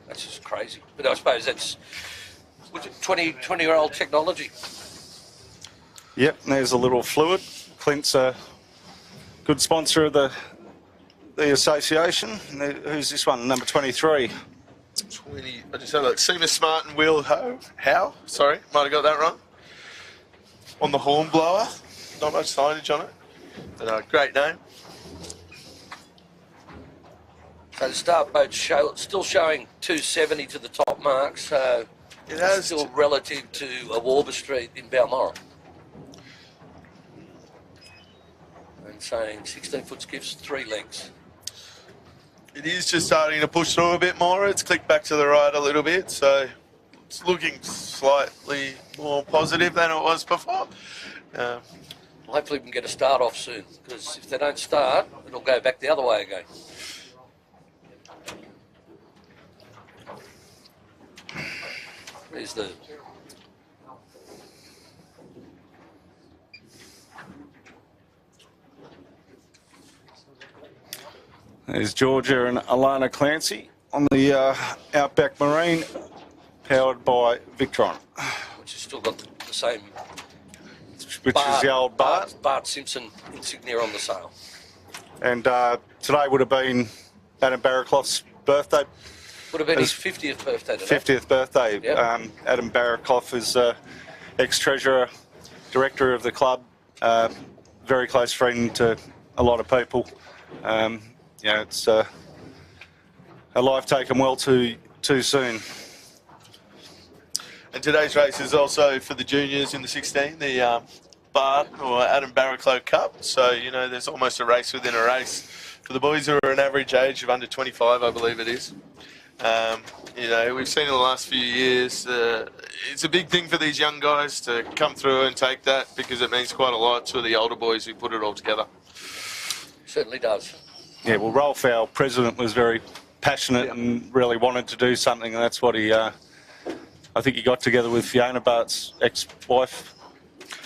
That's just crazy. But I suppose that's 20-year-old technology. Yep, and there's a little fluid. Clint's a good sponsor of the association. Who's this one? Number 23. 20. I just had that. Seamus Smart and Will Howe. Sorry, might have got that wrong. On the horn blower. Not much signage on it. But great name. So the start boat's still showing 270 to the top mark, so it has still relative to a Warber Street in Balmoral. And saying 16-foot skiffs, 3 lengths. It is just starting to push through a bit more. It's clicked back to the right a little bit, so it's looking slightly more positive than it was before. Hopefully we can get a start off soon, because if they don't start, it'll go back the other way again. There's the... There's Georgia and Alana Clancy on the Outback Marine, powered by Victron, Which has still got the same which is the old Bart. Bart Simpson insignia on the sail. And today would have been Adam Barraclough's birthday. Would have been his 50th birthday today. 50th birthday. Yep. Adam Barraclough is ex-treasurer, director of the club, very close friend to a lot of people. It's a life taken well too soon. And today's race is also for the juniors in the 16, the Bart or Adam Barraclough Cup. So, there's almost a race within a race for the boys who are an average age of under 25, I believe it is. We've seen in the last few years, it's a big thing for these young guys to come through and take that, because it means quite a lot to the older boys who put it all together. Certainly does. Yeah, well, Rolf, our president, was very passionate and really wanted to do something, and that's what I think he got together with Fiona, Bart's ex-wife,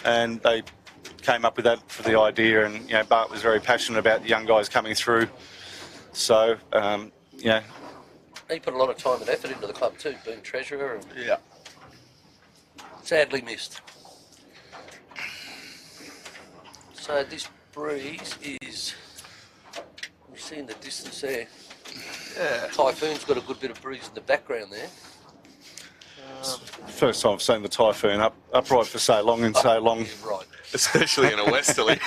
and they came up with that for the idea, and, Bart was very passionate about the young guys coming through. So, He put a lot of time and effort into the club too, being treasurer. And Yeah. sadly missed. So this breeze is, we see in the distance there, Yeah. Typhoon's got a good bit of breeze in the background there. first time I've seen the Typhoon upright for so long and so long. You're right. Especially in a westerly.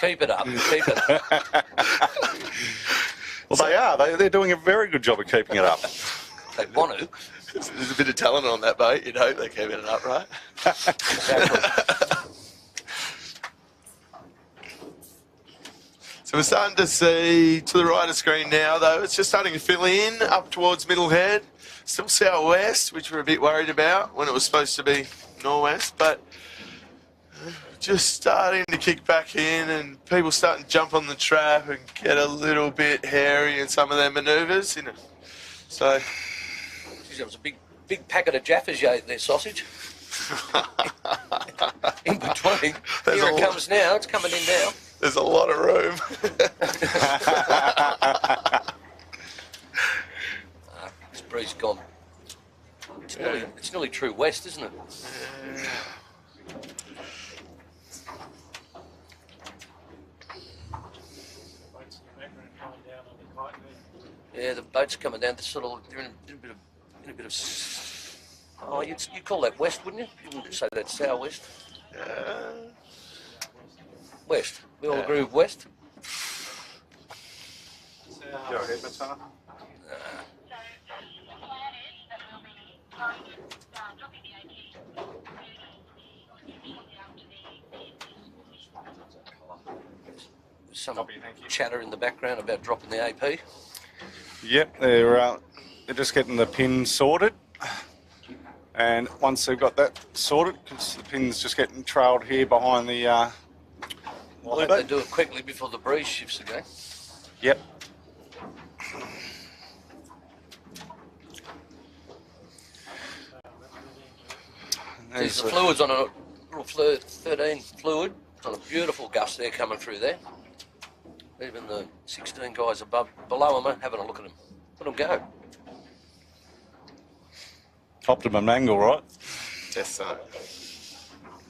Keep it up, keep it up. Well, they are. They're doing a very good job of keeping it up. They want to. There's a bit of talent on that boat. You'd hope they're keeping it up, right? Exactly. So we're starting to see to the right of screen now, though. It's just starting to fill in up towards Middlehead. Still southwest, which we're a bit worried about when it was supposed to be northwest, but just starting to kick back in, and people starting to jump on the trap and get a little bit hairy in some of their manoeuvres. So Geez, that was a big packet of Jaffas you ate there, sausage. In between. There's Here a it lot. comes now. It's coming in now. there's a lot of room. This breeze gone. It's nearly true west, isn't it? Boats in the background coming down on the kite there. Yeah, the boats are coming down. They're in a bit of. Oh, you'd call that west, wouldn't you? You wouldn't say that's southwest. West. We all agree with west. Go ahead, Matana. Some Copy, thank you. chatter in the background about dropping the AP. Yep, they're just getting the pin sorted. And once they've got that sorted, because the pin's just getting trailed here behind the I blue hope they boat. do it quickly before the breeze shifts again. Yep. There's the fluid's on a little 13 fluid. It's on a beautiful gust there coming through there. Even the 16 guys below them are having a look at them. Let them go. Optimum angle, right? Yes, so.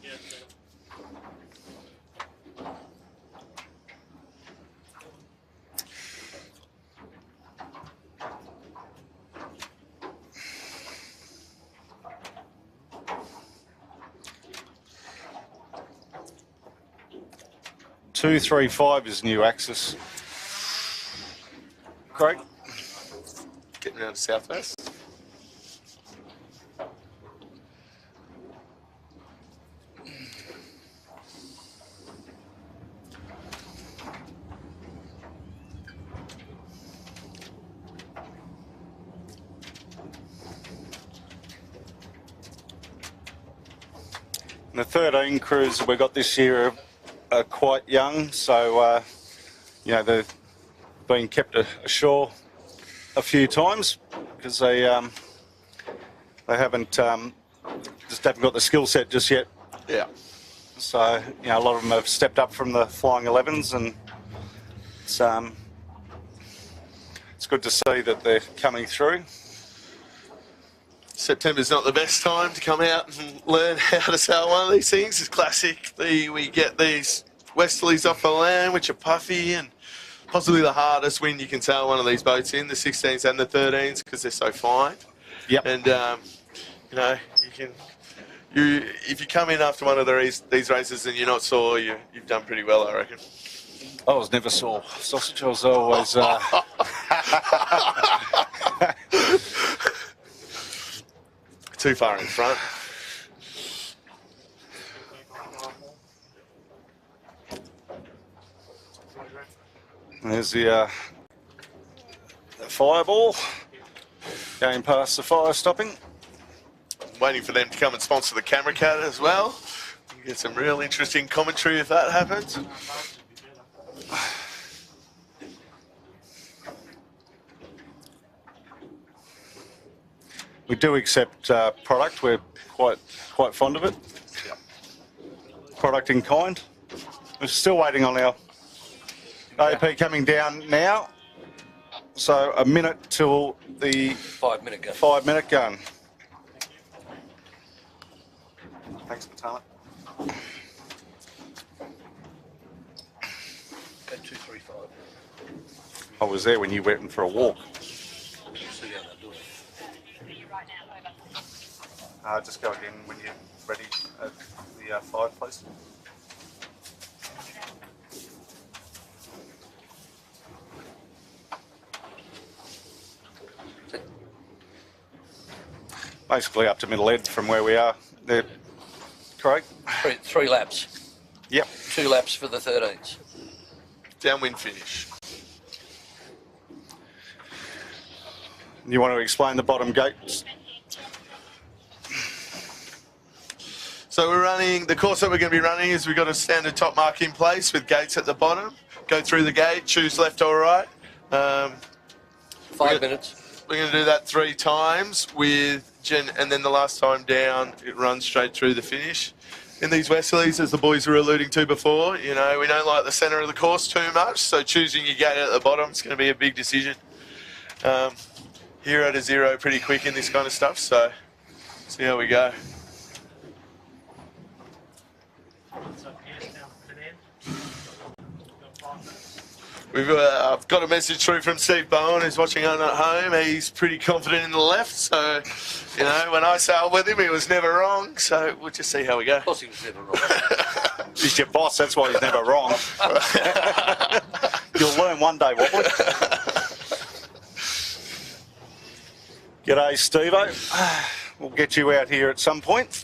Yeah, Two, 3, 5 is new axis. Great. Getting around to southwest. And the 13 crews that we got this year are quite young, so they've been kept ashore a few times because they haven't just haven't got the skill set just yet. Yeah. So a lot of them have stepped up from the flying 11s, and it's good to see that they're coming through. September's not the best time to come out and learn how to sail one of these things. It's classic. We get these westerlies off the land, which are puffy, and possibly the hardest wind you can sail one of these boats in, the 16s and the 13s, because they're so fine. Yep. And, you know, if you come in after one of these races and you're not sore, you've done pretty well, I reckon. I was never sore. Sausage, I was always... Too far in front. There's the fireball going past the fire stopping. Waiting for them to come and sponsor the camera cat as well. You get some real interesting commentary if that happens. We do accept product. We're quite fond of it. Product in kind. We're still waiting on our AP coming down now. So a minute till the 5 minute gun. 5 minute gun. Thanks, Matana. Go 235. I was there when you went in for a walk. See how they do it. Just go again when you're ready at the 5, please. Basically up to middle end from where we are. There, Craig? Three laps. Yep. 2 laps for the 13s. Downwind finish. You want to explain the bottom gates? So we're running, the course that we're going to be running is we've got a standard top mark in place with gates at the bottom. Go through the gate, choose left or right. 5 minutes. We're going to do that 3 times and then the last time down, it runs straight through the finish. In these westerlies, as the boys were alluding to before, you know, we don't like the centre of the course too much, so choosing your gate at the bottom is going to be a big decision. Hero to zero pretty quick in this kind of stuff, so see how we go. I've got a message through from Steve Bowen, who's watching on at home. He's pretty confident in the left, so, you know, when I sailed with him, he was never wrong, so we'll just see how we go. Of course he was never wrong. He's your boss, that's why he's never wrong. You'll learn one day, Wobbly. G'day, Steve-o. We'll get you out here at some point.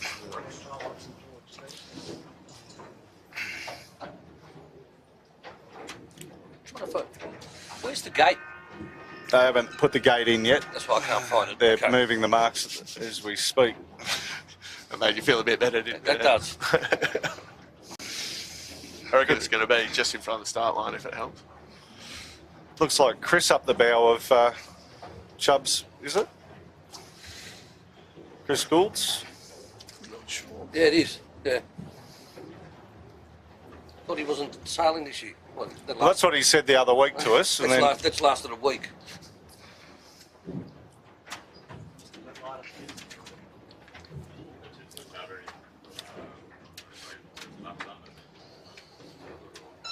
Where's the gate? They haven't put the gate in yet. That's why I can't find it. They're Okay. moving the marks as we speak. That made you feel a bit better, didn't it? That does. I reckon it's going to be just in front of the start line if it helps. Looks like Chris up the bow of Chubbs, is it? Chris Goulds? I'm not sure. Yeah, it is. Yeah. Thought he wasn't sailing this year. Well, Well, that's what he said the other week to us. And then that's lasted a week.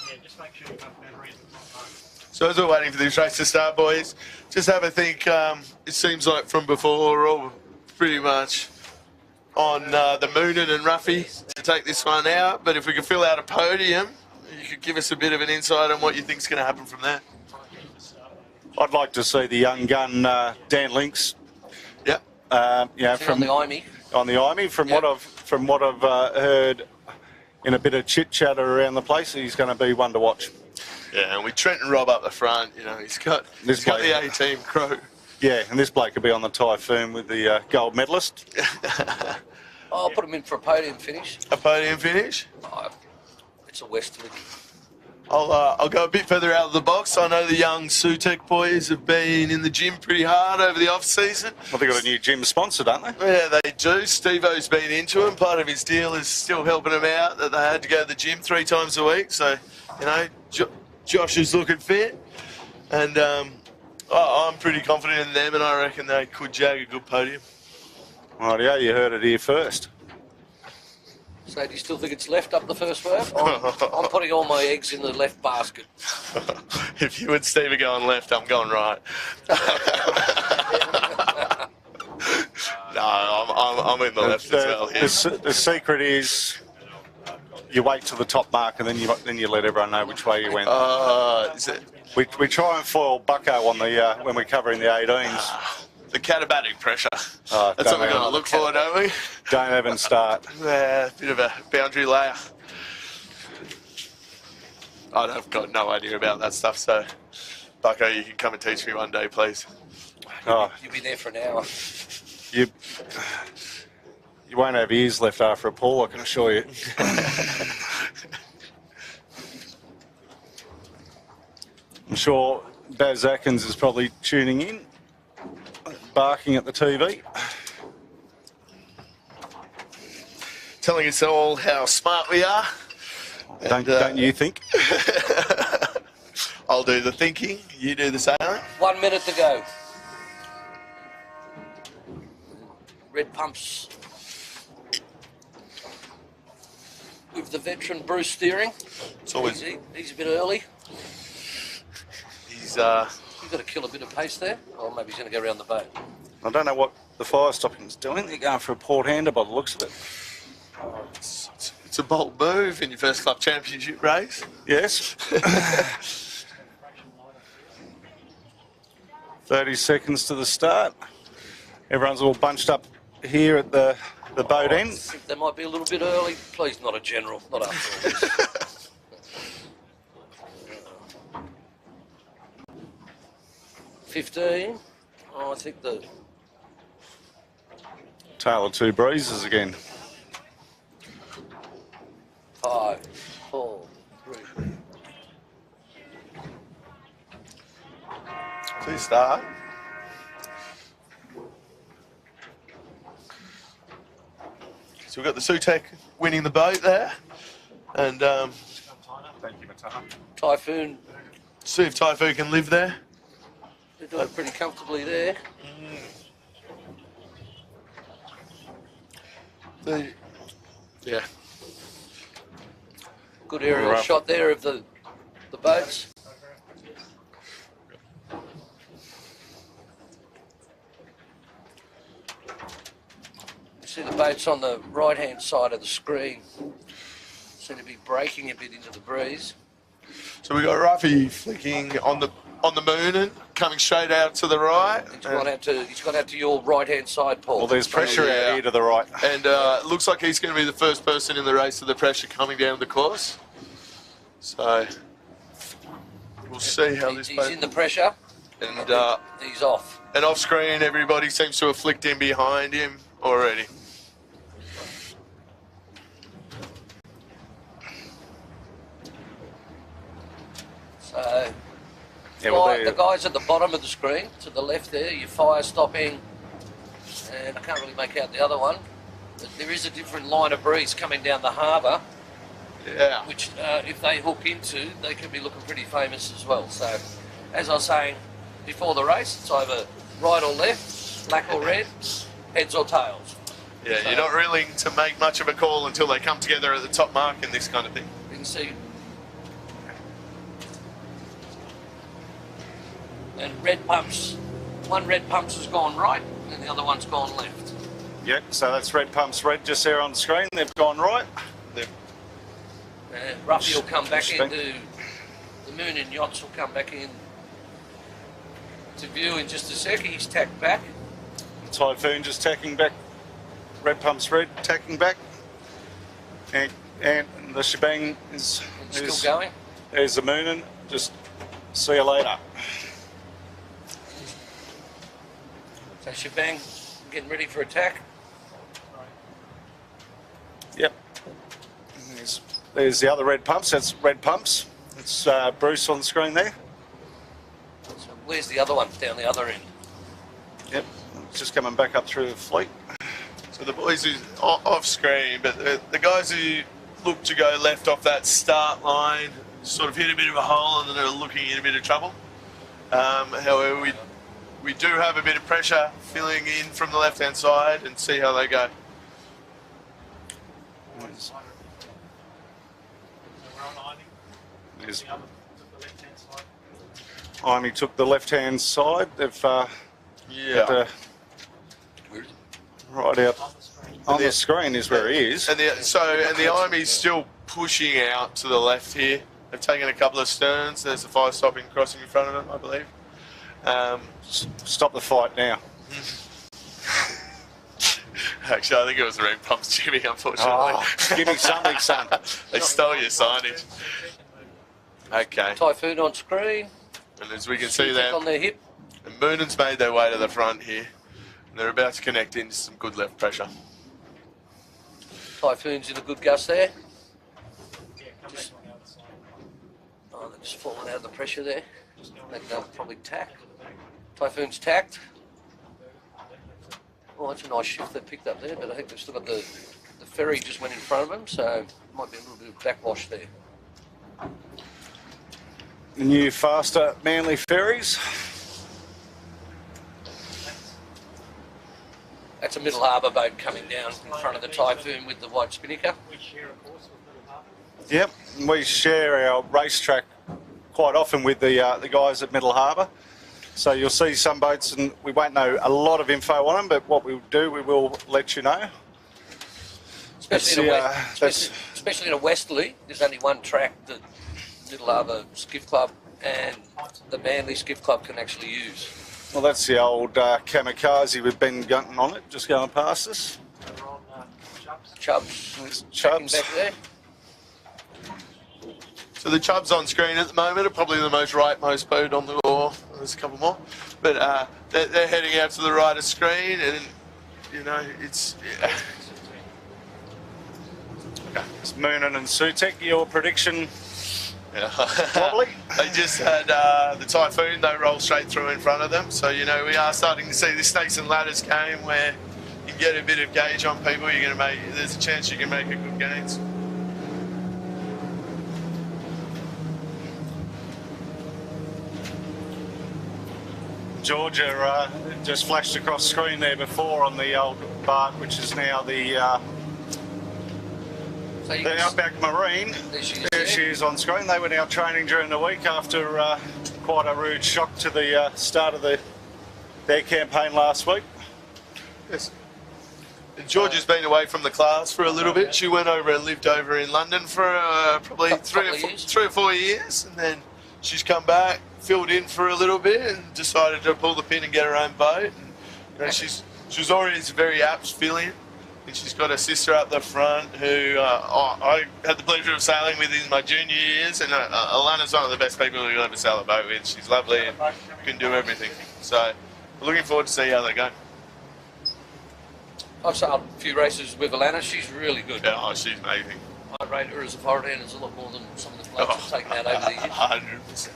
Yeah, just make sure you have batteries. So as we're waiting for this race to start, boys, just have a think. It seems like from before we're all pretty much on the Moonin and Ruffy to take this one out. But if we could fill out a podium, you could give us a bit of an insight on what you think's going to happen from there. I'd like to see the young gun Dan Links. Yep. From the IME. On the IME, from Yep. what I've heard in a bit of chit chatter around the place, he's going to be one to watch. Yeah, and with Trent and Rob up the front, you know, he's got the A-team crew. Yeah, and this bloke will be on the Typhoon with the gold medalist. Oh, I'll put him in for a podium finish. A podium finish. Oh, it's a westerly. I'll go a bit further out of the box. I know the young Sutek boys have been in the gym pretty hard over the off-season. Well, they've got a new gym sponsor, don't they? Yeah, they do. Steve-O's been into him. Part of his deal is still helping him out, that they had to go to the gym 3 times a week. So, you know, Josh is looking fit. And Oh, I'm pretty confident in them, and I reckon they could jag a good podium. Rightio, you heard it here first. So do you still think it's left up the first wave? I'm putting all my eggs in the left basket. If you and Steve are going left, I'm going right. No, I'm in the left as well here. The secret is you wait till the top mark and then you let everyone know which way you went. Is it We try and foil Bucko on the when we're covering the 18s. the catabatic pressure? That's don't what we're even- going to look for, don't we? Don't even start. Yeah, bit of a boundary layer. I've got no idea about that stuff, so Bucko, you can come and teach me one day, please. Oh, You'll be there for an hour. you won't have ears left after a pull, I can assure you. I'm sure Baz Atkins is probably tuning in, barking at the TV. Telling us all how smart we are. Don't you think? I'll do the thinking, you do the sailing. 1 minute to go. Red pumps with the veteran Bruce steering. It's always He's a bit early. he's You've got to kill a bit of pace there, or maybe he's going to go around the boat. I don't know what the fire stopping's doing. They're going for a port hander by the looks of it. it's a bold move in your first club championship race. Yes. 30 seconds to the start. Everyone's all bunched up here at the boat I end. think they might be a little bit early. Please, not a general, not after all this. 15. Oh, I think the Tail of two breezes again. 5, 4, 3. Please start. So we've got the Sutek winning the boat there. And Thank you, Matana. Typhoon, see if Typhoon can live there. they're doing pretty comfortably there. Yeah. Good aerial Rough. shot there of the boats. You see the boats on the right-hand side of the screen seem to be breaking a bit into the breeze. So we got Ruffy flicking on the moon and coming straight out to the right. He's gone out to your right-hand side, Paul. Well, there's pressure Yeah. out here to the right. And it looks like he's going to be the first person in the race with the pressure coming down the course. So we'll see how this He's boat... in the pressure. And, He's off. and off screen, everybody seems to have flicked in behind him already. So Yeah, well, the guys at the bottom of the screen, to the left there, your fire stopping, and I can't really make out the other one, but there is a different line of breeze coming down the harbour, Yeah. which if they hook into, they could be looking pretty famous as well. So, as I was saying before the race, it's either right or left, black or red, heads or tails. Yeah, So- you're not willing to make much of a call until they come together at the top mark in this kind of thing. You can see. And red pumps, one red pumps has gone right, and the other one's gone left. Yep, so that's red pumps red just there on the screen. They've gone right. Ruffy will come back Respect. into the moon and yachts will come back in to view in just a sec. He's tacked back. Typhoon just tacking back. Red pumps red, tacking back. And the shebang is Still going. There's the moon and just see you later. So shebang getting ready for attack. Yep. And there's the other red pumps. That's red pumps. It's Bruce on the screen there. So where's the other one down the other end? Yep. Just coming back up through the fleet. So the boys who's off screen, but the guys who look to go left off that start line sort of hit a bit of a hole and then are looking in a bit of trouble. However, we do have a bit of pressure filling in from the left-hand side and see how they go. So we're on Ivy. There's The other took the left-hand side. Imey took the left-hand side. They've Yeah. right out On the screen. on the screen is where he is. And the Imey's still pushing out to the left here. They've taken a couple of sterns. There's a fire stopping crossing in front of them, I believe. Stop the fight now. Actually, I think it was the ring pumps, Jimmy, unfortunately. Oh, give me something, son. They stole your signage. Okay. Typhoon on screen. And as we can see Sept there, on their hip. the Moonan's made their way to the front here. And they're about to connect into some good left pressure. Typhoon's in a good gust there. Yeah, come back on the other side. Oh, they're just falling out of the pressure there. Just go They'll probably tack. to the back. Typhoon's tacked. Oh, that's a nice shift they picked up there, but I think they've still got the ferry just went in front of them, so might be a little bit of backwash there. The new faster Manly ferries. That's a Middle Harbour boat coming down in front of the Typhoon with the white spinnaker. We share a course with Middle Harbour. Yep, we share our racetrack quite often with the guys at Middle Harbour. So you'll see some boats, and we won't know a lot of info on them, but what we'll do, we will let you know. Especially, That's especially in a westerly, there's only one track that Middle Harbour Skiff Club and the Manly Skiff Club can actually use. well, that's the old Kamikaze with Ben Gunton on it, just going past us. We're on Chubbs. Chubbs. There's Checking Chubbs. back there. So the Chubbs on screen at the moment are probably the most rightmost boat on the or there's a couple more, but they're heading out to the right of screen, and you know it's okay. It's Moonan and Sutek. Your prediction? Yeah. Wobbly? They just had the Typhoon. They roll straight through in front of them. So you know we are starting to see this snakes and ladders game where you get a bit of gauge on people. You're going to make. There's a chance you can make a good gains. Georgia just flashed across screen there before on the old bark, which is now the So you the can Outback Marine. There she is There there. she is on screen. They were now training during the week after quite a rude shock to the start of their campaign last week. Yes. And Georgia's been away from the class for a little bit. She went over and lived over in London for probably Couple of years. 3 or 4 years, and then she's come back, filled in for a little bit, and decided to pull the pin and get her own boat. And, you know, she's already very apt fill-in, and she's got a sister up the front who I had the pleasure of sailing with in my junior years, and Alana's one of the best people you'll ever sail a boat with. She's lovely and can do everything. So we're looking forward to see how they go. I've sailed a few races with Alana. She's really good. Yeah, oh, she's amazing. I rate her as a foreign a lot more than some of the blokes have taken out over the years. 100%.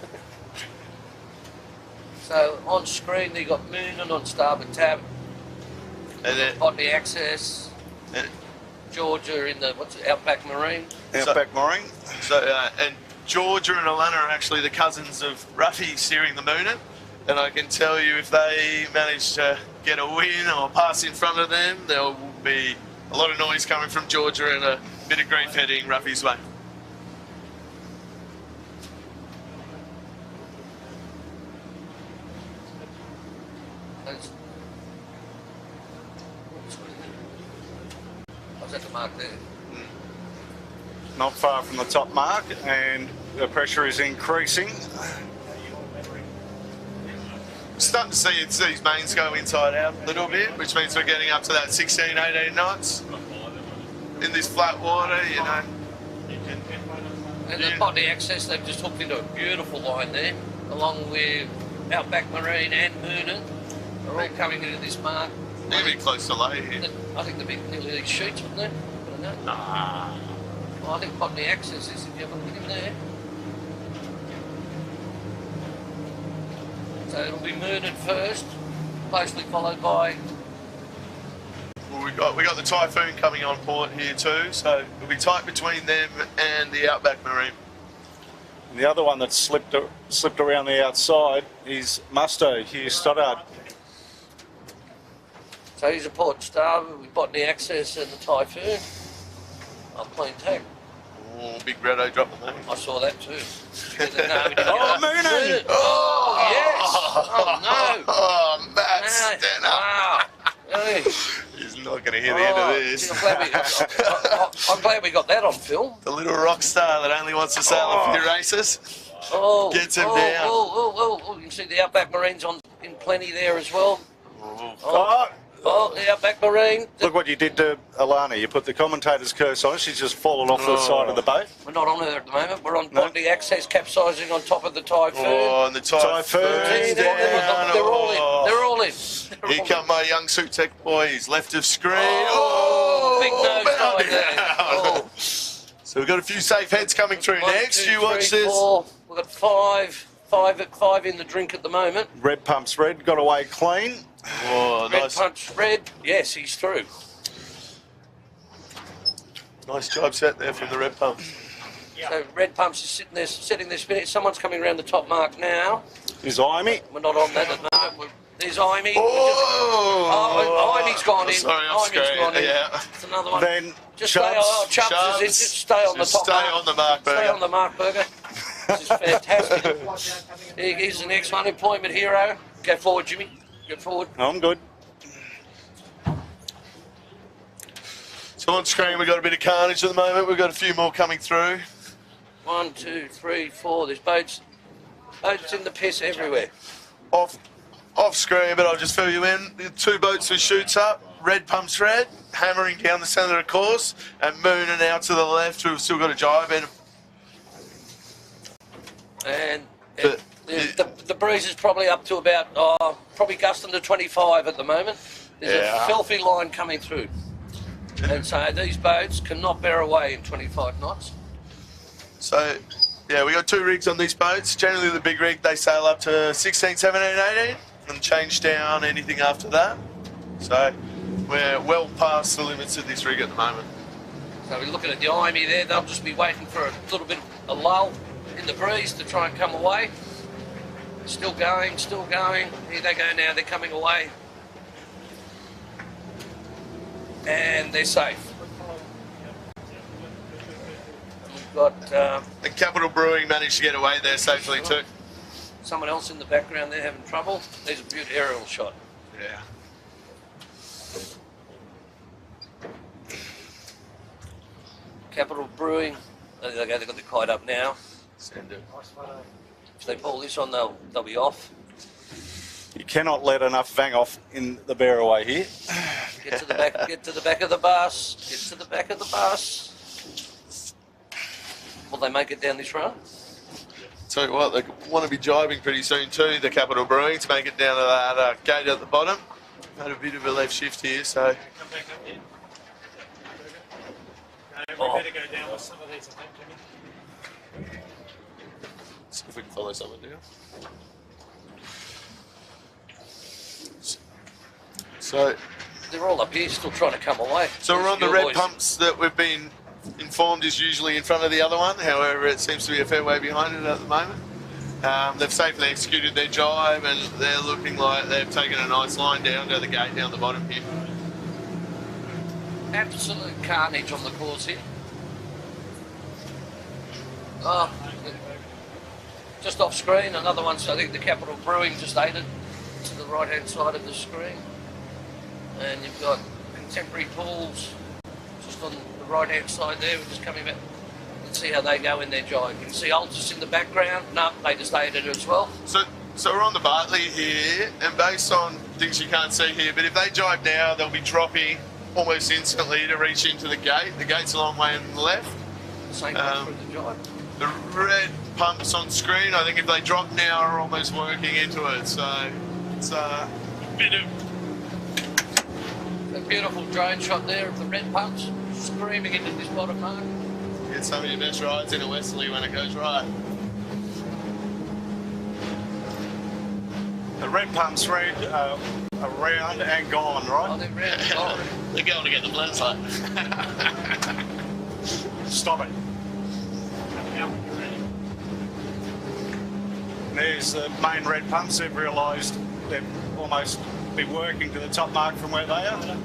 So on screen they got Moonan on starboard tab, And then, Botany Access, and Georgia in the Outback Marine. Outback Marine. and Georgia and Alana are actually the cousins of Ruffy steering the Moonan. And I can tell you, if they manage to get a win or pass in front of them, there will be a lot of noise coming from Georgia and a bit of grief heading Ruffy's way. I was at the mark there. Not far from the top mark, and the pressure is increasing. Starting to see these mains go inside out a little bit, which means we're getting up to that 16, 18 knots in this flat water, you know. And the Botany Access, they've just hooked into a beautiful line there, along with Outback Marine and Moonan. They're all coming into this mark. They're a bit close to lay here. I think they'll be nearly these sheets, wouldn't they? I don't know. Nah. Well, I think Botany Access is, if you have a look in there. So it'll be Moonan first, closely followed by. Well, we got the Typhoon coming on port here too, so it'll be tight between them and the Outback Marine. And the other one that slipped around the outside is Musto, Hugh Stoddard. So he's a port star with Botany Access and the Typhoon. I'm clean tag. Oh, big Redo drop the moon. I saw that too. Oh, Moonin! Oh, yes! Oh, no! Oh, Matt No. Stenner. Wow. Hey. He's not going to hear the end of Oh, this. gee, I'm glad we got that on film. The little rock star that only wants to sail a few races. Oh, Gets him oh, down. Oh, you can see the Outback Marines in plenty there as well. Oh, Oh, the Outback Marine. look what you did to Alana. You put the commentator's curse on her. She's just fallen off the side of the boat. We're not on her at the moment. We're on No. Botany Access capsizing on top of the Typhoon. Oh, and the Typhoon's Typhoon's They're all in. Oh. They're all in. Here come my young suit tech boys, left of screen. Big nose bounding guy there. down. Oh. So we've got a few safe heads coming through 1, next. 2, You watch 3, this. 4. We've got five in the drink at the moment. Red pumps red, got away clean. Oh, Red nice, punch red. Yes, he's through. nice job set there from the red pump. So red pumps is sitting there, setting their spin. Someone's coming around the top mark now. Is Imey. We're not on that at the moment. There's Imey. Oh, Imey's gone in. Sorry, I'm Imey's gone in. Yeah. It's another one. Then Just Chubbs. stay. Oh, Chubbs is in. Just stay on Just the top stay mark. on the mark, Stay Burger. on the mark, Burger. This is fantastic. He's the next unemployment hero. Go forward, Jimmy. Go forward. I'm good. So on screen we've got a bit of carnage at the moment. We've got a few more coming through. 1, 2, 3, 4. There's boats in the piss everywhere. Off screen, but I'll just fill you in. The two boats with shoots up. Red pumps red, hammering down the centre of the course, and Moonin out to the left. We've still got a jibe in. And But- the breeze is probably up to about, probably gusting to 25 at the moment. There's Yeah. a filthy line coming through. And so these boats cannot bear away in 25 knots. So, yeah, we got two rigs on these boats. Generally, the big rig, they sail up to 16, 17, 18, and change down anything after that. So, we're well past the limits of this rig at the moment. So we're looking at the Imey there. They'll just be waiting for a little bit of a lull in the breeze to try and come away. Still going, still going. Here they go now. They're coming away. And they're safe. We've got And Capital Brewing managed to get away there safely too. someone else in the background there having trouble. There's a beautiful aerial shot. Yeah. Capital Brewing. There they go. They've got the kite up now. Send it. If they pull this on, they'll be off. You cannot let enough vang off in the bear away here. Get to the back. Get to the back of the bus. Get to the back of the bus. Will they make it down this run? Tell you what, they want to be jibing pretty soon too, the Capital Brewing, to make it down to that gate at the bottom. Had a bit of a left shift here, so Come back up here. No, Oh. we better go down with some of these, I think, Jimmy. see if we can follow someone down. So, They're all up here, still trying to come away. so we're on the Your red boys. pumps that we've been informed is usually in front of the other one. However, it seems to be a fair way behind it at the moment. They've safely executed their jibe and they're looking like they've taken a nice line down to the gate down the bottom here. Absolute carnage on the course here. Oh, just off screen, another one. So I think the Capital Brewing just ate it to the right hand side of the screen. And you've got Contemporary Pools just on the right hand side there. We're just coming back. Let's see how they go in their jibe. You can see Altus in the background. No, they just ate it as well. So we're on the Bartley here, and based on things you can't see here, but if they jibe now, they'll be dropping almost instantly to reach into the gate. The gate's a long way on the left. Same way through the jibe. The red pumps on screen, I think if they drop now, are almost working into it. So it's a bit of... A beautiful drone shot there of the red pumps screaming into this bottom mark. Get some of your best rides in a westerly when it goes right. The red pumps red around and gone, Oh, right? they're round and gone. They're going to get the blends like. Stop it. Coming out when you're ready. There's the main red pumps. They've realised they've almost been working to the top mark from where they are.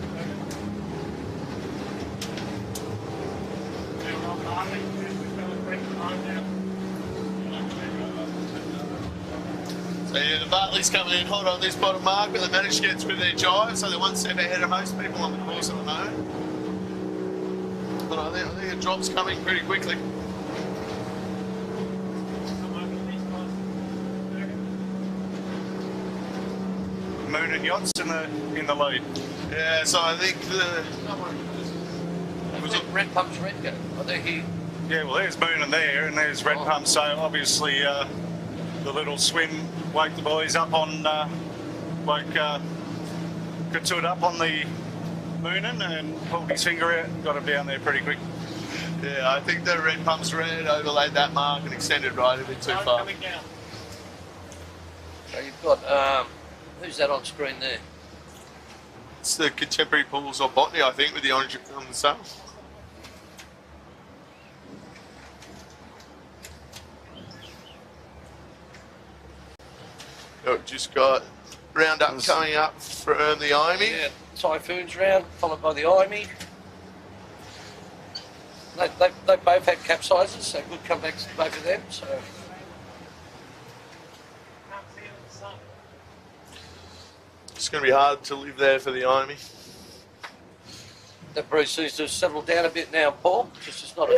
So yeah, the Bartley's coming in hot on this bottom mark, but they managed to get through their jive, so they're one step ahead of most people on the course at the moment. But I think the drop's coming pretty quickly. Moon and Yachts in the lead. Yeah, so I think Was it red pumps red go? Are they here? Yeah, well, there's Moon and there, and there's red pumps. So obviously, the little swim woke the boys up on Katood up on the Moonin and pulled his finger out, got him down there pretty quick. yeah, I think the red pump's red overlaid that mark and extended right a bit too far. Coming down. So you've got, who's that on screen there? It's the Contemporary Pools or Botany, I think, with the orange on the sail. Oh, just got Roundup coming up from the Imy. Yeah, Typhoon's round, followed by the Imy. They both had capsizes, so good comebacks to both of them. So Can't see it in the sun. It's going to be hard to live there for the Imy. that breeze seems to have settled down a bit now, Paul. Just it's not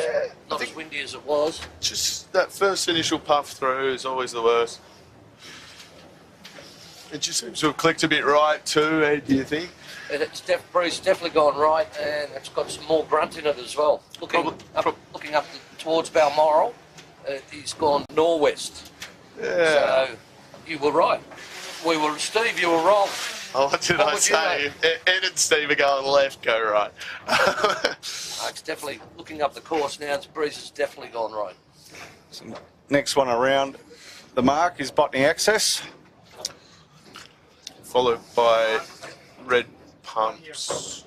as windy as it was. Just that first initial puff through is always the worst. It just seems to have clicked a bit right too, Ed, do you think? Breeze definitely gone right, and it's got some more grunt in it as well. Looking up towards Balmoral, he's gone northwest. Yeah. So you were right. Steve, you were wrong. Oh, what did I say? Ed and Steve are going left, go right. It's definitely looking up the course now. Breeze has definitely gone right. So next one around the mark is Botany Access. Followed by red pumps.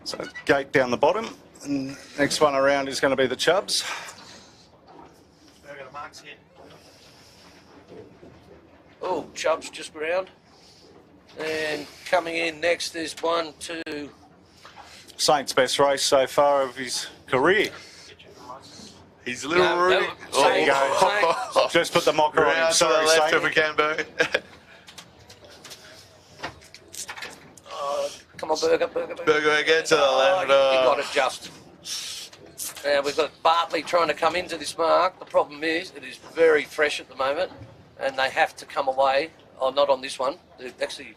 So gate down the bottom. And next one around is going to be the Chubbs. I've got a marks here. Oh, Chubb's just round. And coming in next is 1, 2. Saint's best race so far of his career. He's a little No, Rudy. no, There you go. Just put the mocker on him. Round to the Sorry, left Saint. if we can, Bo. Come on, Burger. Burger again to the left. You got it just. Now we've got Bartley trying to come into this mark. The problem is it is very fresh at the moment, and they have to come away. Oh, not on this one. They're actually,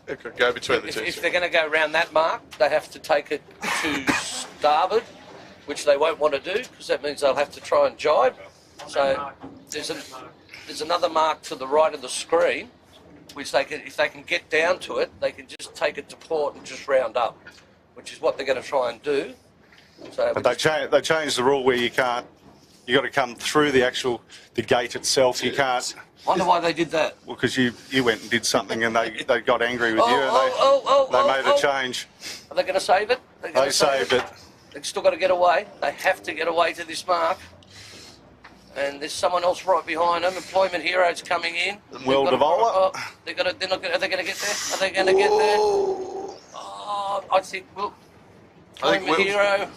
It could go between the two. if they're going to go around that mark, they have to take it to starboard, which they won't want to do because that means they'll have to try and jibe. So there's another mark to the right of the screen, which they can, if they can get down to it, they can just take it to port and just round up, which is what they're going to try and do. So But they changed the rule where you can't. You got to come through the gate itself. You can't. wonder why they did that. Well, because you went and did something and they got angry with you and they made a change. Are they going to save it? They saved it. They've still got to get away. They have to get away to this mark. And there's someone else right behind them. Employment Heroes coming in. Will Devola. Are they going to get there? Are they going to get there? Oh, I think Employment Hero.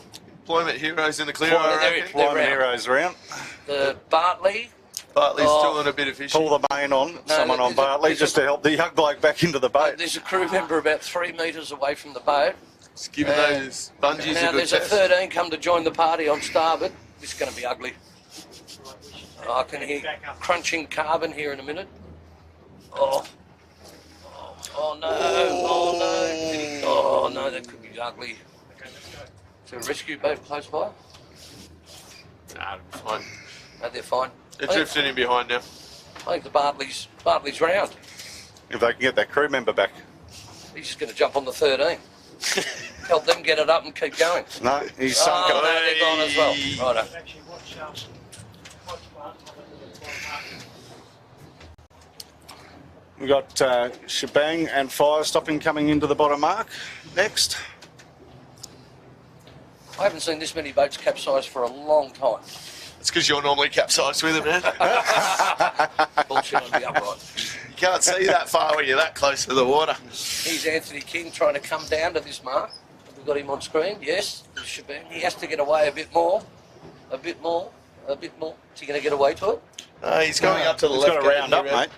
Employment Heroes in the clear, Employment- I they're- reckon. they're Employment Heroes around. The Bartley. Bartley's doing a bit of fishing. Pull the main on, someone on there's Bartley, just to help the young bloke back into the boat. There's a crew member about 3 metres away from the boat. Just giving those bungees Now a good there's a test. 13 come to join the party on starboard. This is going to be ugly. I can hear crunching carbon here in a minute. Oh no! Oh no! That could be ugly. Is there a rescue boat close by? Nah, fine. No, they're fine. They're drifting in behind now. I think the Bartley's round. If they can get that crew member back. He's just going to jump on the 13. Help them get it up and keep going. No, he's sunk Oh it. no, they're gone as well. Righto. Actually, watch one. We've got Shebang and Fire Stopping coming into the bottom mark next. I haven't seen this many boats capsize for a long time. It's because you're normally capsized with it, man. Bullshit, I'd be upright. You can't see that far when you're that close to the water. Here's Anthony King trying to come down to this mark. We've got him on screen, yes. The shebang. He has to get away a bit more. A bit more. A bit more. Is he going to get away to it? He's going up to the He's left. got to round up, mate.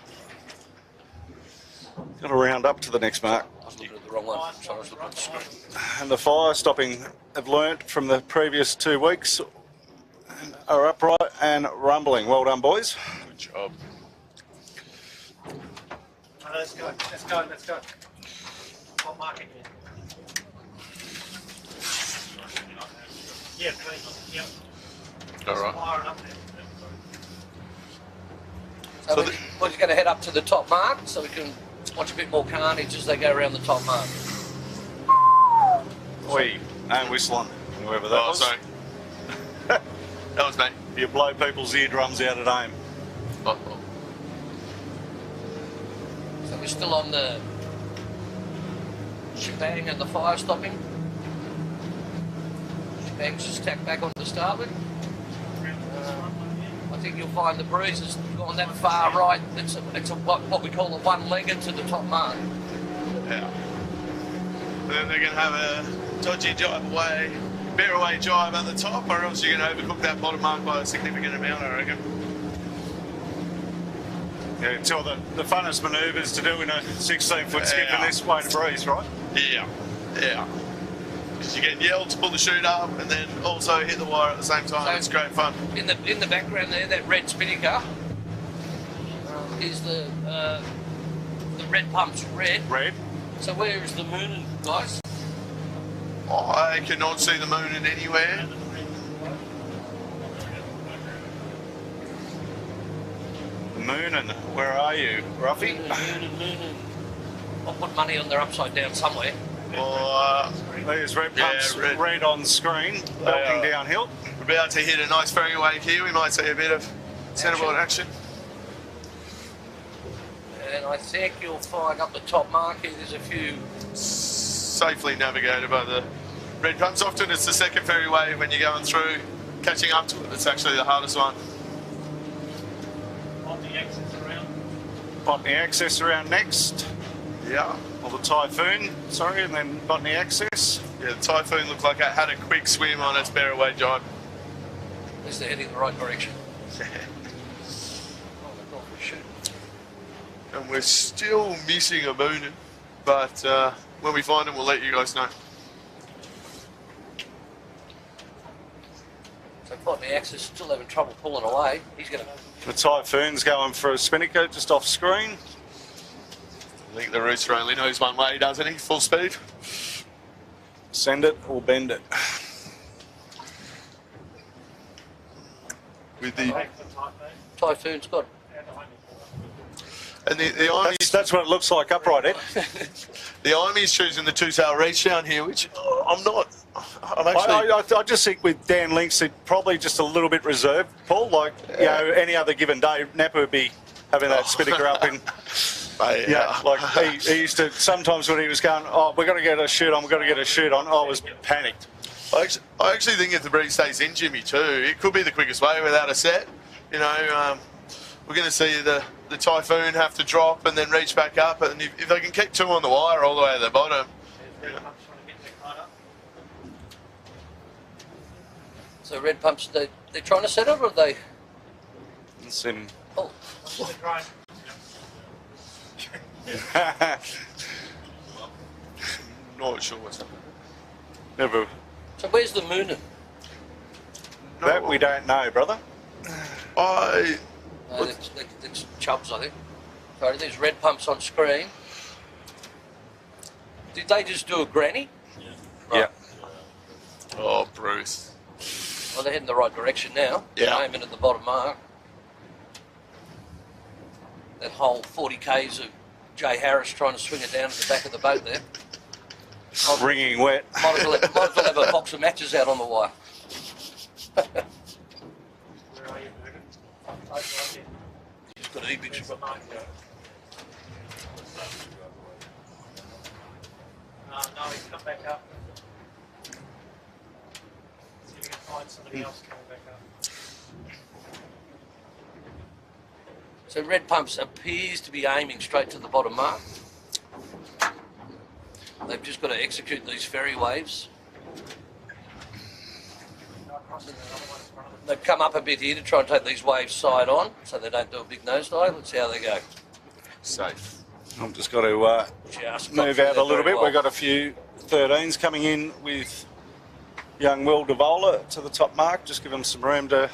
Got to round up to the next mark. I was looking at the wrong one. Sorry, I was looking at the screen. And the fire stopping have learnt from the previous 2 weeks, are upright and rumbling. Well done, boys. Good job. Let's go. Let's go. Let's go. What mark again? Yeah, please. Yep. All right. Fire it up there. So So we're going to head up to the top mark so we can watch a bit more carnage as they go around the top mark. Oi, and whistling, whoever that Oh, was. sorry. That was me. You blow people's eardrums out at aim. Oh. So we're still on the shebang and the fire stopping. Shebang's just tacked back onto the starboard. I think you'll find the breeze has gone that far right. It's what we call a one-legger to the top mark. Yeah. And then they're going to have a dodgy jibe away, bear away jibe at the top, or else you're going to overcook that bottom mark by a significant amount, I reckon. Yeah, until the funnest manoeuvres to do in a 16-foot skip in this way to breeze, right? Yeah. Because you get yelled to pull the chute up and then also hit the wire at the same time. So- It's great fun. In the background there, that red spinnaker is the red pump's red. Red. So where is the moon, guys? I cannot see the moon in anywhere. Moonin, where are you, Ruffy? Moon. I'll put money on their upside down somewhere. Or There's red Yeah, pumps, red. red on screen, belting downhill. we're about to hit a nice ferry wave here. We might see a bit of centreboard action. And I think you'll find up the top mark here, there's a few. Safely navigated by the red pumps. Often it's the second ferry wave when you're going through, catching up to it. It's actually the hardest one. On the exits around. Botany access around next. Yeah. Or the Typhoon, sorry, and then Botany access. Yeah, the Typhoon looked like it had a quick swim on its bear away jibe. At least they're heading the right direction. Oh, they've gone for a shoot. And we're still missing a moonin, but when we find him, we'll let you guys know. So Botany Access still having trouble pulling away. He's going to. The Typhoon's going for a spinnaker just off screen. I think the rooster only knows one way, doesn't he? Full speed. Send it or bend it. With the Typhoon's got. and the Irony's, That's what it looks like upright, Ed. the Irony's choosing the two-tail reach down here, which I'm not. I'm actually. I just think with Dan Links, it's probably just a little bit reserved, Paul. Like, you know, any other given day, Napa would be having that spinnaker up in. Mate, Yeah, like he used to, sometimes when he was going, oh, we're going to get a shoot on, I was panicked. I actually think if the breeze stays in Jimmy too, it could be the quickest way without a set. You know, we're going to see the Typhoon have to drop and then reach back up, and if they can keep two on the wire all the way to the bottom. So Red Pumps, they're trying to set it, or are they? It's in. Oh, Not sure what's happening. Never. so where's the moon? That we don't know, brother. It's Chubbs, I think. Sorry, there's Red Pumps on screen. Did they just do a granny? Yeah. Oh, Bruce. Well, they're heading the right direction now. Yeah. Aiming at the bottom mark. That whole 40 k's of Jay Harris trying to swing it down to the back of the boat there. Wringing wet. Might as well have a box of matches out on the wire. Where are you, Morgan? He's got a big spot. No, he's come back up. find somebody else coming back up. So Red Pumps appears to be aiming straight to the bottom mark. They've just got to execute these ferry waves. They've come up a bit here to try and take these waves side on so they don't do a big nosedive. Let's see how they go. Safe. I've just got to Just got move through out a there little very bit. well. We've got a few 13s coming in with young Will Devola to the top mark. Just give him some room to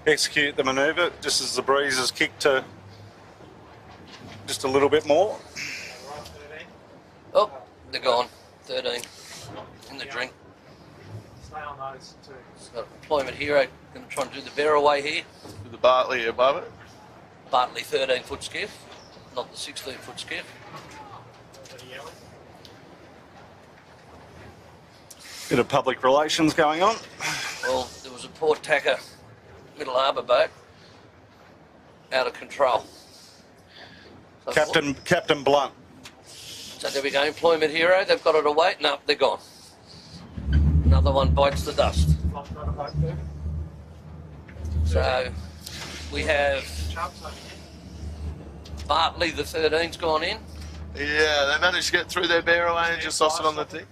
execute the manoeuvre just as the breeze has kicked to just a little bit more. Right, 13. Oh, they're gone. 13 in the drink. Stay on those two. Got Employment Hero going to try and do the bear away here. With the Bartley above it. Bartley 13-foot skiff, not the 16-foot skiff. Bit of yellow. Bit of public relations going on. Well, there was a port tacker, middle harbour boat, out of control. So Captain Blunt. So there we go, Employment Hero. They've got it away. No, they're gone. Another one bites the dust. Locked on a boat there. So we have Chumps over here. Bartley, the 13's gone in. Yeah, they managed to get through their bear away and just lost it on the thing.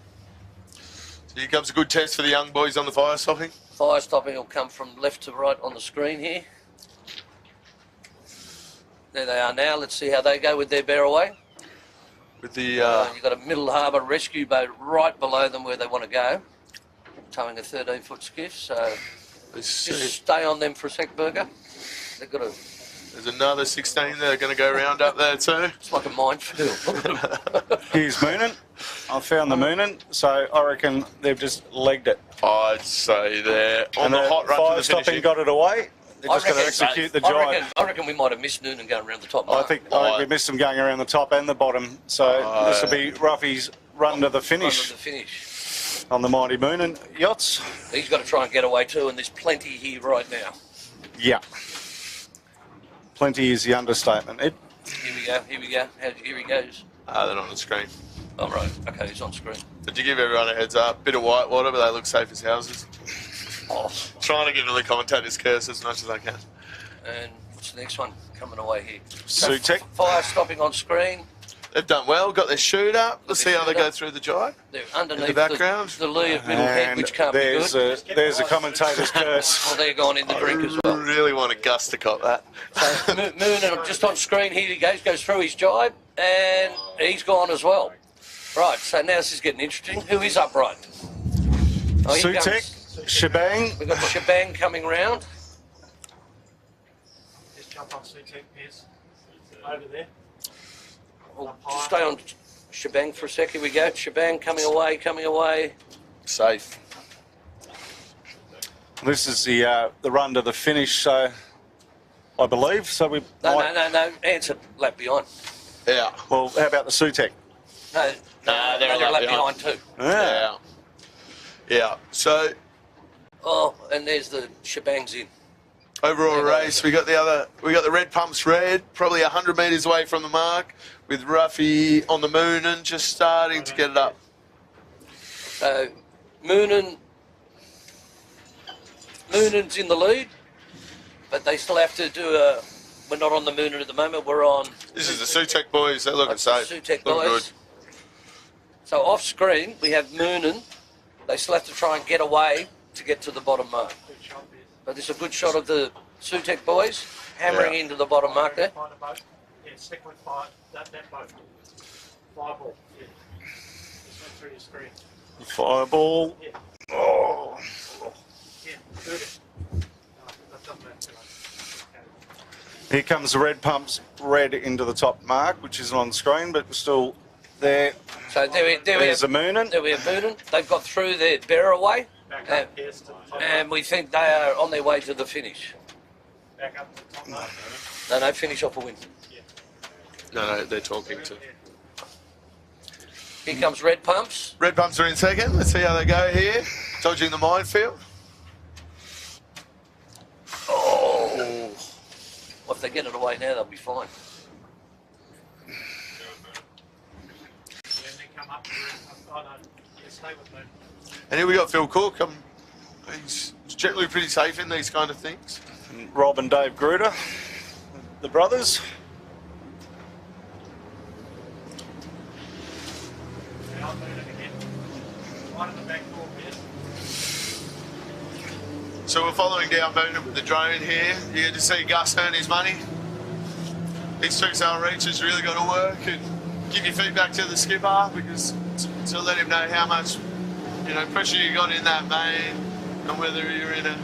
So here comes a good test for the young boys on the fire stopping. Fire stopping will come from left to right on the screen here. There they are now. Let's see how they go with their bear away. With the You've got a middle harbour rescue boat right below them where they want to go, towing a 13-foot skiff. So just stay on them for a sec, Burger. They've got a. there's another 16 that are going to go round up there too. It's like a minefield. Here's Moonin. I found the Moonin, so I reckon they've just legged it. I'd say they're on And the hot run fire to the stopping finishing. got it away. They're just going to execute the jibe. I reckon we might have missed Noonan going around the top. I mark. think we missed them going around the top and the bottom. So this will be Ruffy's run to the Run finish to the finish. on the Mighty Moonin yachts. He's got to try and get away too, and there's plenty here right now. Yeah. Plenty is the understatement. Here we go. Here we go. Here he goes. They're not on the screen. Oh, right. Okay, he's on screen. But to give everyone a heads up, bit of whitewater, but they look safe as houses. Oh, Trying to give them the commentators curse as much as I can. and what's the next one coming away here? Sutek. Fire stopping on screen. They've done well, got their chute up. Let's see how they go through the jibe. They're underneath In the background. the lee of middle head, And which can't be there's good. a commentator's curse. Well, they're gone in the drink as well. Really want a Gus to cop that. So Moon just on screen, here he goes through his jibe, and he's gone as well. Right, so now this is getting interesting. Who is upright? Oh, here comes- Sutek, Shebang. We've got the shebang coming round. Just jump on Sutek Piers. Over there. We'll stay on shebang for a sec. Here we go. Shebang coming away, coming away. Safe. This is the run to the finish, so I believe. So we No. Answer lap behind. Yeah. Well, how about the Sutek? No, they're a a lap lap behind. behind too. Yeah. Yeah. So Oh, and there's the shebangs in. overall Yeah, race, we got the red pumps red, probably 100 metres away from the mark, with Ruffy on the moon and just starting to get it up. So Moonan's in the lead, but they still have to do a. We're not on the Moonan at the moment. We're on. This is the Sutek boys. They're looking safe. Sutek Looking boys. So off screen we have Moonan. They still have to try and get away to get to the bottom mark. Good shot, Piers. But this is a good shot of the Sutek boys hammering into the bottom mark there. Find a boat. Yeah, stick with fire. That boat. Fireball. Yeah. Just went through your screen. Fireball. Yeah. Oh. Yeah. Good. No, I've done that too. Okay. Here comes the red pumps red into the top mark, which isn't on screen, but still there. So There's the Moonan. There we have Moonan. They've got through their bear away, Back and, up, Piers, to the top. and we think they are on their way to the finish. Back up to the top. Mark. No, finish off a win. Yeah. No, they're talking to. Yeah. Here comes red pumps. Red pumps are in second. Let's see how they go here. Dodging the minefield. Oh. Well, if they get it away now, they'll be fine. Yeah, and then come up. Oh no. Yeah, stay with me. And here we got Phil Cook. He's generally pretty safe in these kind of things. And Rob and Dave Gruder, the brothers. Now moving again. Right at the back door, yes. So we're following down Boonen with the drone here. You get to see Gus earn his money. These 2-sail reaches really got to work and give your feedback to the skipper, because to let him know how much pressure you got in that main, and whether you're in a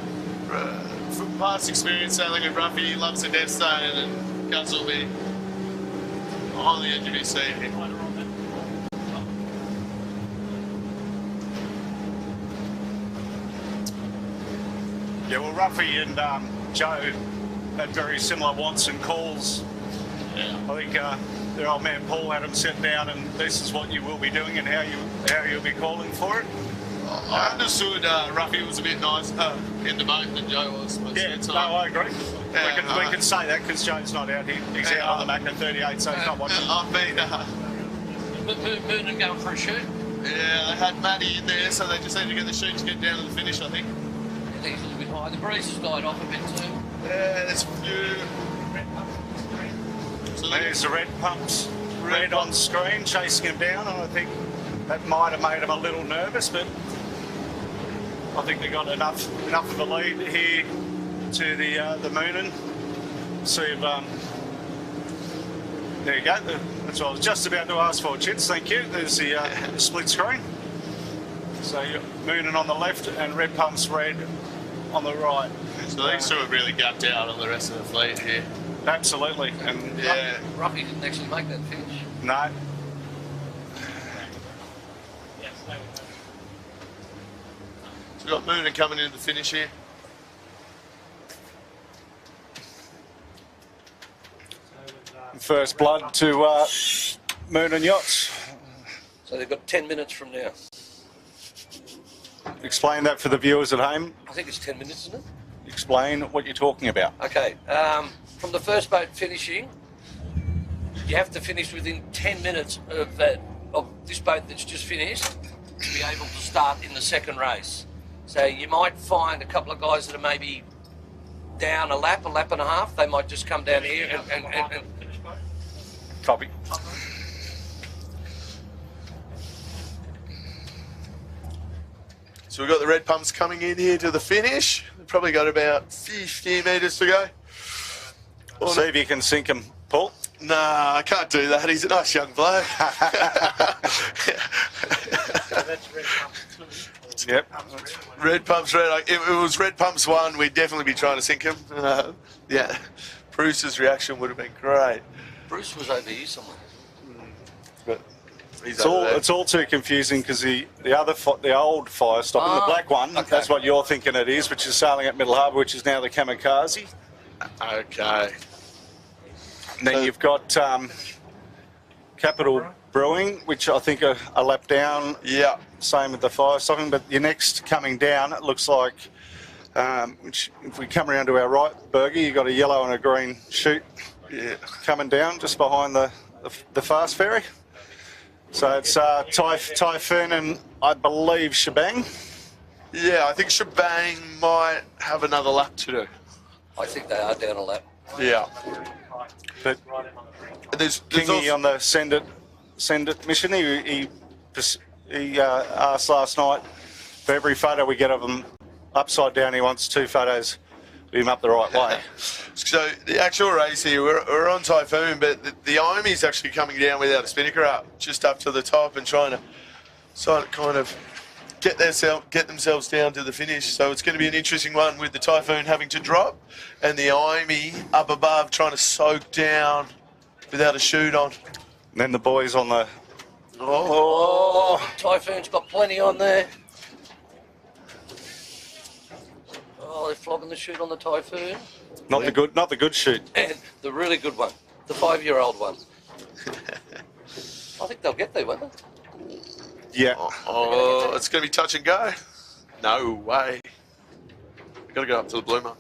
from past experience sailing with Ruffy, he loves the Death Stone, and Gus will be on the edge of his seat here. Yeah, well, Ruffy and Joe had very similar wants and calls. Yeah. I think their old man Paul had them set down, and this is what you will be doing and how you'll be calling for it. I understood Ruffy was a bit nicer in the boat than Joe was. Yeah, no, I agree. Yeah, we can say that because Joe's not out here. He's out on the Mac at 38, so he's not watching. I've been. Moonen going for a shoot. Yeah, they had Matty in there, so they just need to get the shoot to get down to the finish, I think. I think he's a little bit high. The breeze has died off a bit too. Yeah, there's a few. So There's the red pumps, red on screen, chasing him down, and I think that might have made him a little nervous, but I think they got enough of a lead here to the Moonen. See if there you go. That's what I was just about to ask for, Chits. Thank you. There's the split screen. So you're Moonen on the left and red pumps red on the right. So these two have really gapped out on the rest of the fleet here. Absolutely. And Yeah. Ruffy didn't actually make that finish. no, Yes, they would. So we've got Moonen coming into the finish here. So with, first blood to Moonen Yachts. So they've got 10 minutes from now. Explain that for the viewers at home. I think it's 10 minutes, isn't it? Explain what you're talking about. Okay. From the first boat finishing, you have to finish within 10 minutes of this boat that's just finished to be able to start in the second race. So you might find a couple of guys that are maybe down a lap and a half. They might just come down here and finish boat. Copy. So we've got the red pumps coming in here to the finish. We've probably got about 50 metres to go. See if you can sink him, Paul. Nah, I can't do that. He's a nice young bloke. So that's red pumps 2. Yep. Red pumps red. If it was red pumps 1, we'd definitely be trying to sink him. Yeah, Bruce's reaction would have been great. Bruce was over here somewhere. But he's over there. It's all too confusing because the old fire stopping, the black one, okay. that's what you're thinking it is, which is sailing at Middle Harbour, which is now the Kamikaze. Okay. And then you've got Capital Brewing, which I think are a lap down. Yeah. Same with the fire stopping, but your next coming down, it looks like, which if we come around to our right, Bergie, you've got a yellow and a green chute coming down just behind the fast ferry. So it's Typhoon and I believe Shebang. Yeah, I think Shebang might have another lap to do. I think they are down a lap. Yeah. But There's Kingy also, on the send it mission, he asked last night for every photo we get of him upside down, he wants 2 photos of him up the right way. So the actual race here, we're on Typhoon, but the Omi's actually coming down without a spinnaker up, just up to the top and trying to kind of get themselves down to the finish. So it's going to be an interesting one with the Typhoon having to drop and the Omi up above trying to soak down without a chute on. And then the boys on the Typhoon's got plenty on there. Oh, they're flogging the chute on the Typhoon. not the good chute. And the really good one, the 5-year-old one. I think they'll get there, won't they? Yeah. Oh, it's going to be touch and go. No way. Got to go up to the blue mark.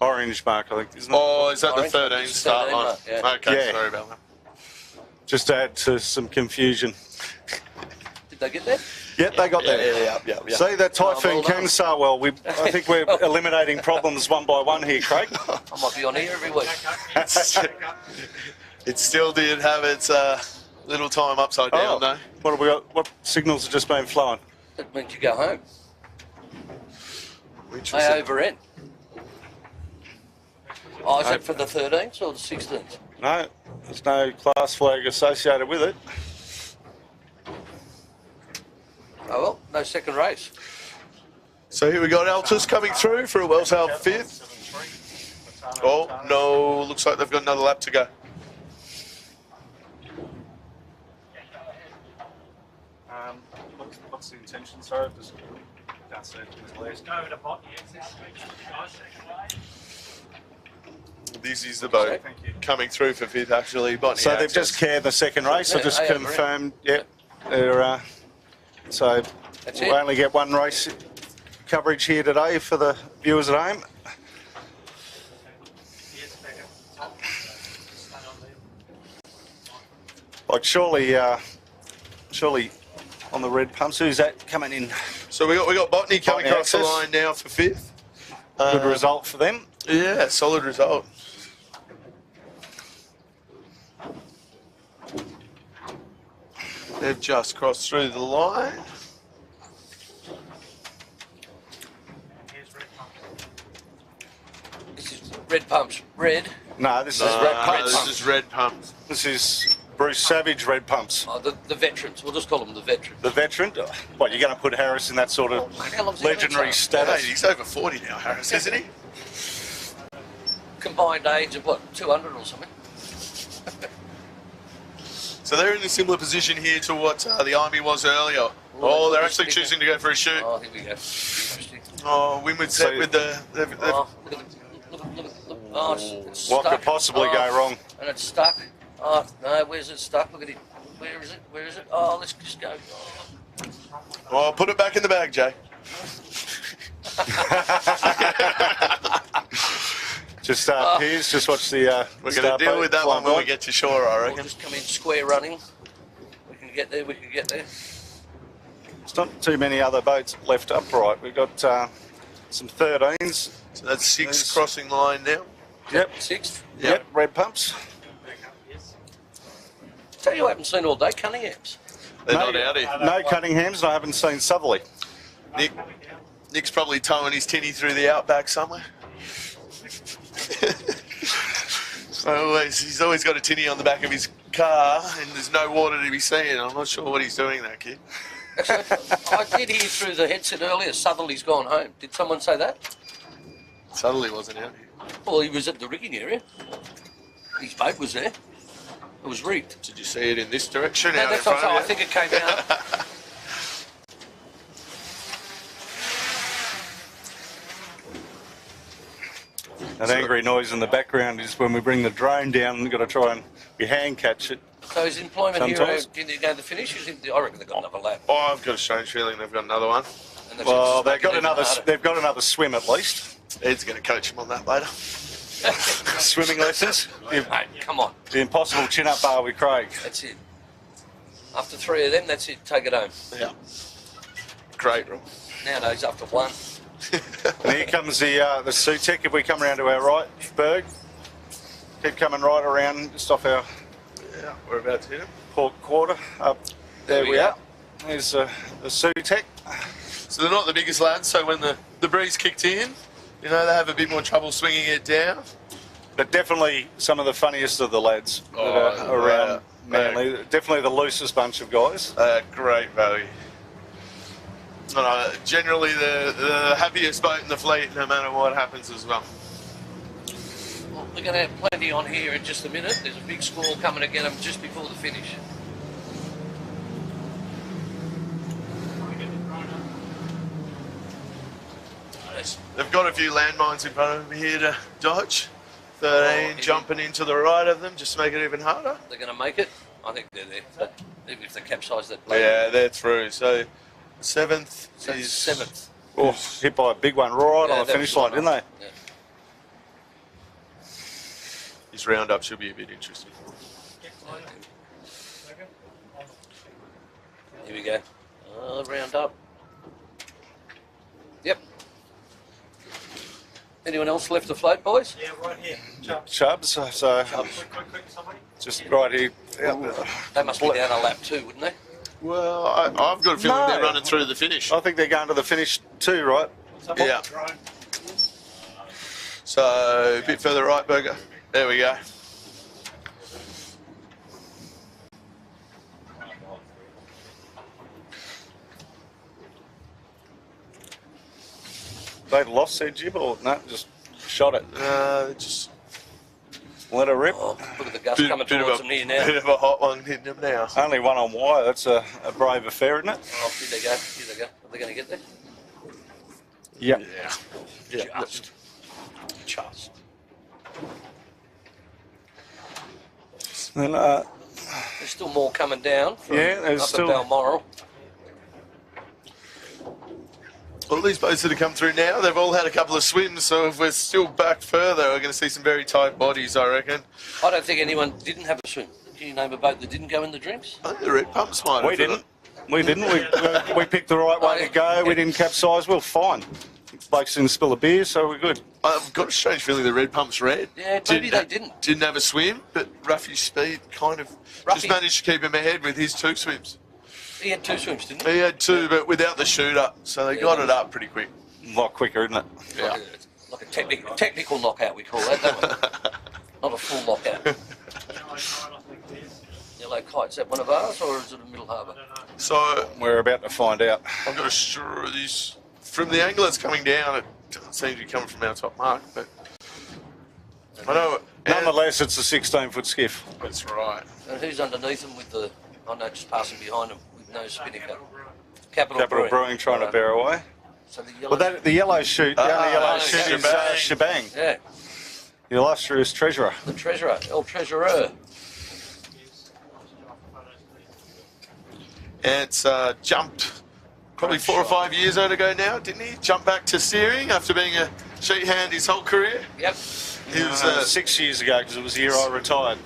Orange mark, I think, isn't it? Oh, is that Orange? the 13 start 13 line? mark, yeah. Okay, Yeah. sorry about that. Just to add to some confusion. The Did they get there? Yep, they got there. Yeah. See, that typhoon well done. can start well. I think we're eliminating problems one by one here, Craig. I might be on here every week. It still did have its little time upside down, though. What have we got? What signals have just been flowing? That means you go home. Which They was overend. Oh, is that for the 13th or the 16th? No, there's no class flag associated with it. Oh well, no second race. So here we got Altus coming through for a well-sailed 5th. Oh, no, looks like they've got another lap to go. What's the intention? Sorry, just downstairs. Go over to Botany. This is the boat Thank you. coming through for 5th, actually. Botany So they've Access. just cleared the second race. I've just Yeah, confirmed. Yep. They're, so That's we'll it. only get one race coverage here today for the viewers at home. Like surely on the red pumps. Who's that coming in? So we got Botany coming Botany across the Access. line now for 5th. Good result for them. Yeah, solid result. They've just crossed through the line. This is red pumps. Red. No, this is No, red no, pumps. this is red pumps. This is Bruce Savage red pumps. Oh, the veterans. We'll just call them the veterans. The veteran. What, you're going to put Harris in that sort of How long's he gonna legendary take? Hey, status? he's over 40 now, Harris, isn't he? Combined age of what, 200 or something? So they're in a similar position here to what the Army was earlier. Oh, they're actually choosing to go for a shoot. Oh, here we go. Interesting. Oh, Windward set So- with the... Oh, look at it. Look. Oh, it's What stuck. could possibly Oh, go wrong? And it's stuck. Oh, no, where's it stuck? Look at it. Where is it? Where is it? Oh, let's just go. Oh, put it back in the bag, Jay. Just Piers, just watch the. We're going to deal with that one when we get to shore, I We'll reckon. just come in square running. We can get there. We can get there. There's not too many other boats left upright. We've got some 13s. So that's 6 Yes. crossing line now. Yep. Sixth. Yep. Red pumps. Tell you, I haven't seen all day Cunningham's. They're not out here. No Cunninghams, and I haven't seen Southerly. Nick's probably towing his tinny through the outback somewhere. He's always got a tinny on the back of his car, and there's no water to be seen. I'm not sure what he's doing, that kid. Actually, I did hear through the headset earlier, Southerly's gone home. Did someone say that? Suddenly wasn't out here. Well, he was at the rigging area. His boat was there. It was rigged. Did you see it in this direction? No, out in that's what front I of you? think it came out. That angry noise in the background is when we bring the drone down. We've got to try and we hand catch it. So his employment hero Sometimes. didn't go to the finish. I reckon they've got another lap. Oh, I've got a strange feeling they've got another one. And they've Well, just they've got made it even another. harder. They've got another swim at least. Ed's going to coach him on that later. Swimming lessons. Mate, come on. The impossible chin-up bar with Craig. That's it. After 3 of them, that's it. Take it home. Yeah. Great rule. Nowadays, after 1. And here comes the Sutek. If we come around to our right, Berg. Keep coming right around, just off our Yeah, we're about to hit him. port quarter. Up there, we we go. are. There's the Sutek. So they're not the biggest lads, so when the breeze kicked in, you know, they have a bit more trouble swinging it down. But definitely some of the funniest of the lads that Oh, are around yeah. Manly. Definitely the loosest bunch of guys. Great value. Generally the happiest boat in the fleet, no matter what happens as well. Well, we're going to have plenty on here in just a minute. There's a big squall coming to get them just before the finish. They've got a few landmines in front of them here to dodge. 13 jumping into the right of them, just to make it even harder. They're going to make it. I think they're there. But even if they capsize that Yeah, they're through. So 7th So is 7th. Oh, hit by a big one right Yeah, on the that finish was line, one didn't they? Yeah. This roundup should be a bit interesting. Here we go. Round up. Yep. Anyone else left to float, boys? Yeah, right here. Chubbs. Chubbs, so Quick, somebody. just right here. They must be down a lap too, wouldn't they? Well, I've got a feeling No. they're running through the finish. I think they're going to the finish too, right? Yeah. So a bit further right, Burger. There we go. They lost their jib or no, just shot it. Just Let her rip. Oh, look at the gust coming towards them near now. bit of a hot one hitting them now. Only one on wire. That's a brave affair, isn't it? Oh, here they go. Here they go. Are they going to get there? Yep. Yeah. Just. Then, There's still more coming down from Yeah, there's up still- at Balmoral. All these boats that have come through now, they've all had a couple of swims, so if we're still back further, we're going to see some very tight bodies, I reckon. I don't think anyone didn't have a swim. Can you name a boat that didn't go in the drinks? I think the red pumps might have. we didn't. We didn't. We picked the right way to go. We didn't capsize. We were fine. Blokes didn't spill a beer, so we're good. I've got a strange feeling the red pump's red. Yeah, maybe they didn't. Didn't have a swim, but Ruffy's speed kind of just Ruffy- managed to keep him ahead with his 2 swims. He had 2 swims, didn't he? He had 2, but without the shooter, so they got it up pretty quick. A lot quicker, isn't it? Yeah. Like a technical knockout, we call that, don't we? Not a full knockout. Yellow Kite's that one of ours, or is it a Middle Harbour? So We're about to find out. I've got a these from the angle that's coming down. It doesn't seem to be coming from our top mark, but I know. Nonetheless, it's a 16-foot skiff. That's right. And who's underneath them with the... Oh no, just passing behind them with no spinnaker. Capital Brewing trying to bear away. So the yellow... Well, the yellow chute, the only yellow yeah, chute is shebang. shebang. Yeah, The illustrious treasurer. the treasurer, El Treasurer. And it's jumped probably 4 or 5 years ago now, didn't he? Jump back to steering after being a sheet hand his whole career. Yep. He was 6 years ago, because it was the year I retired.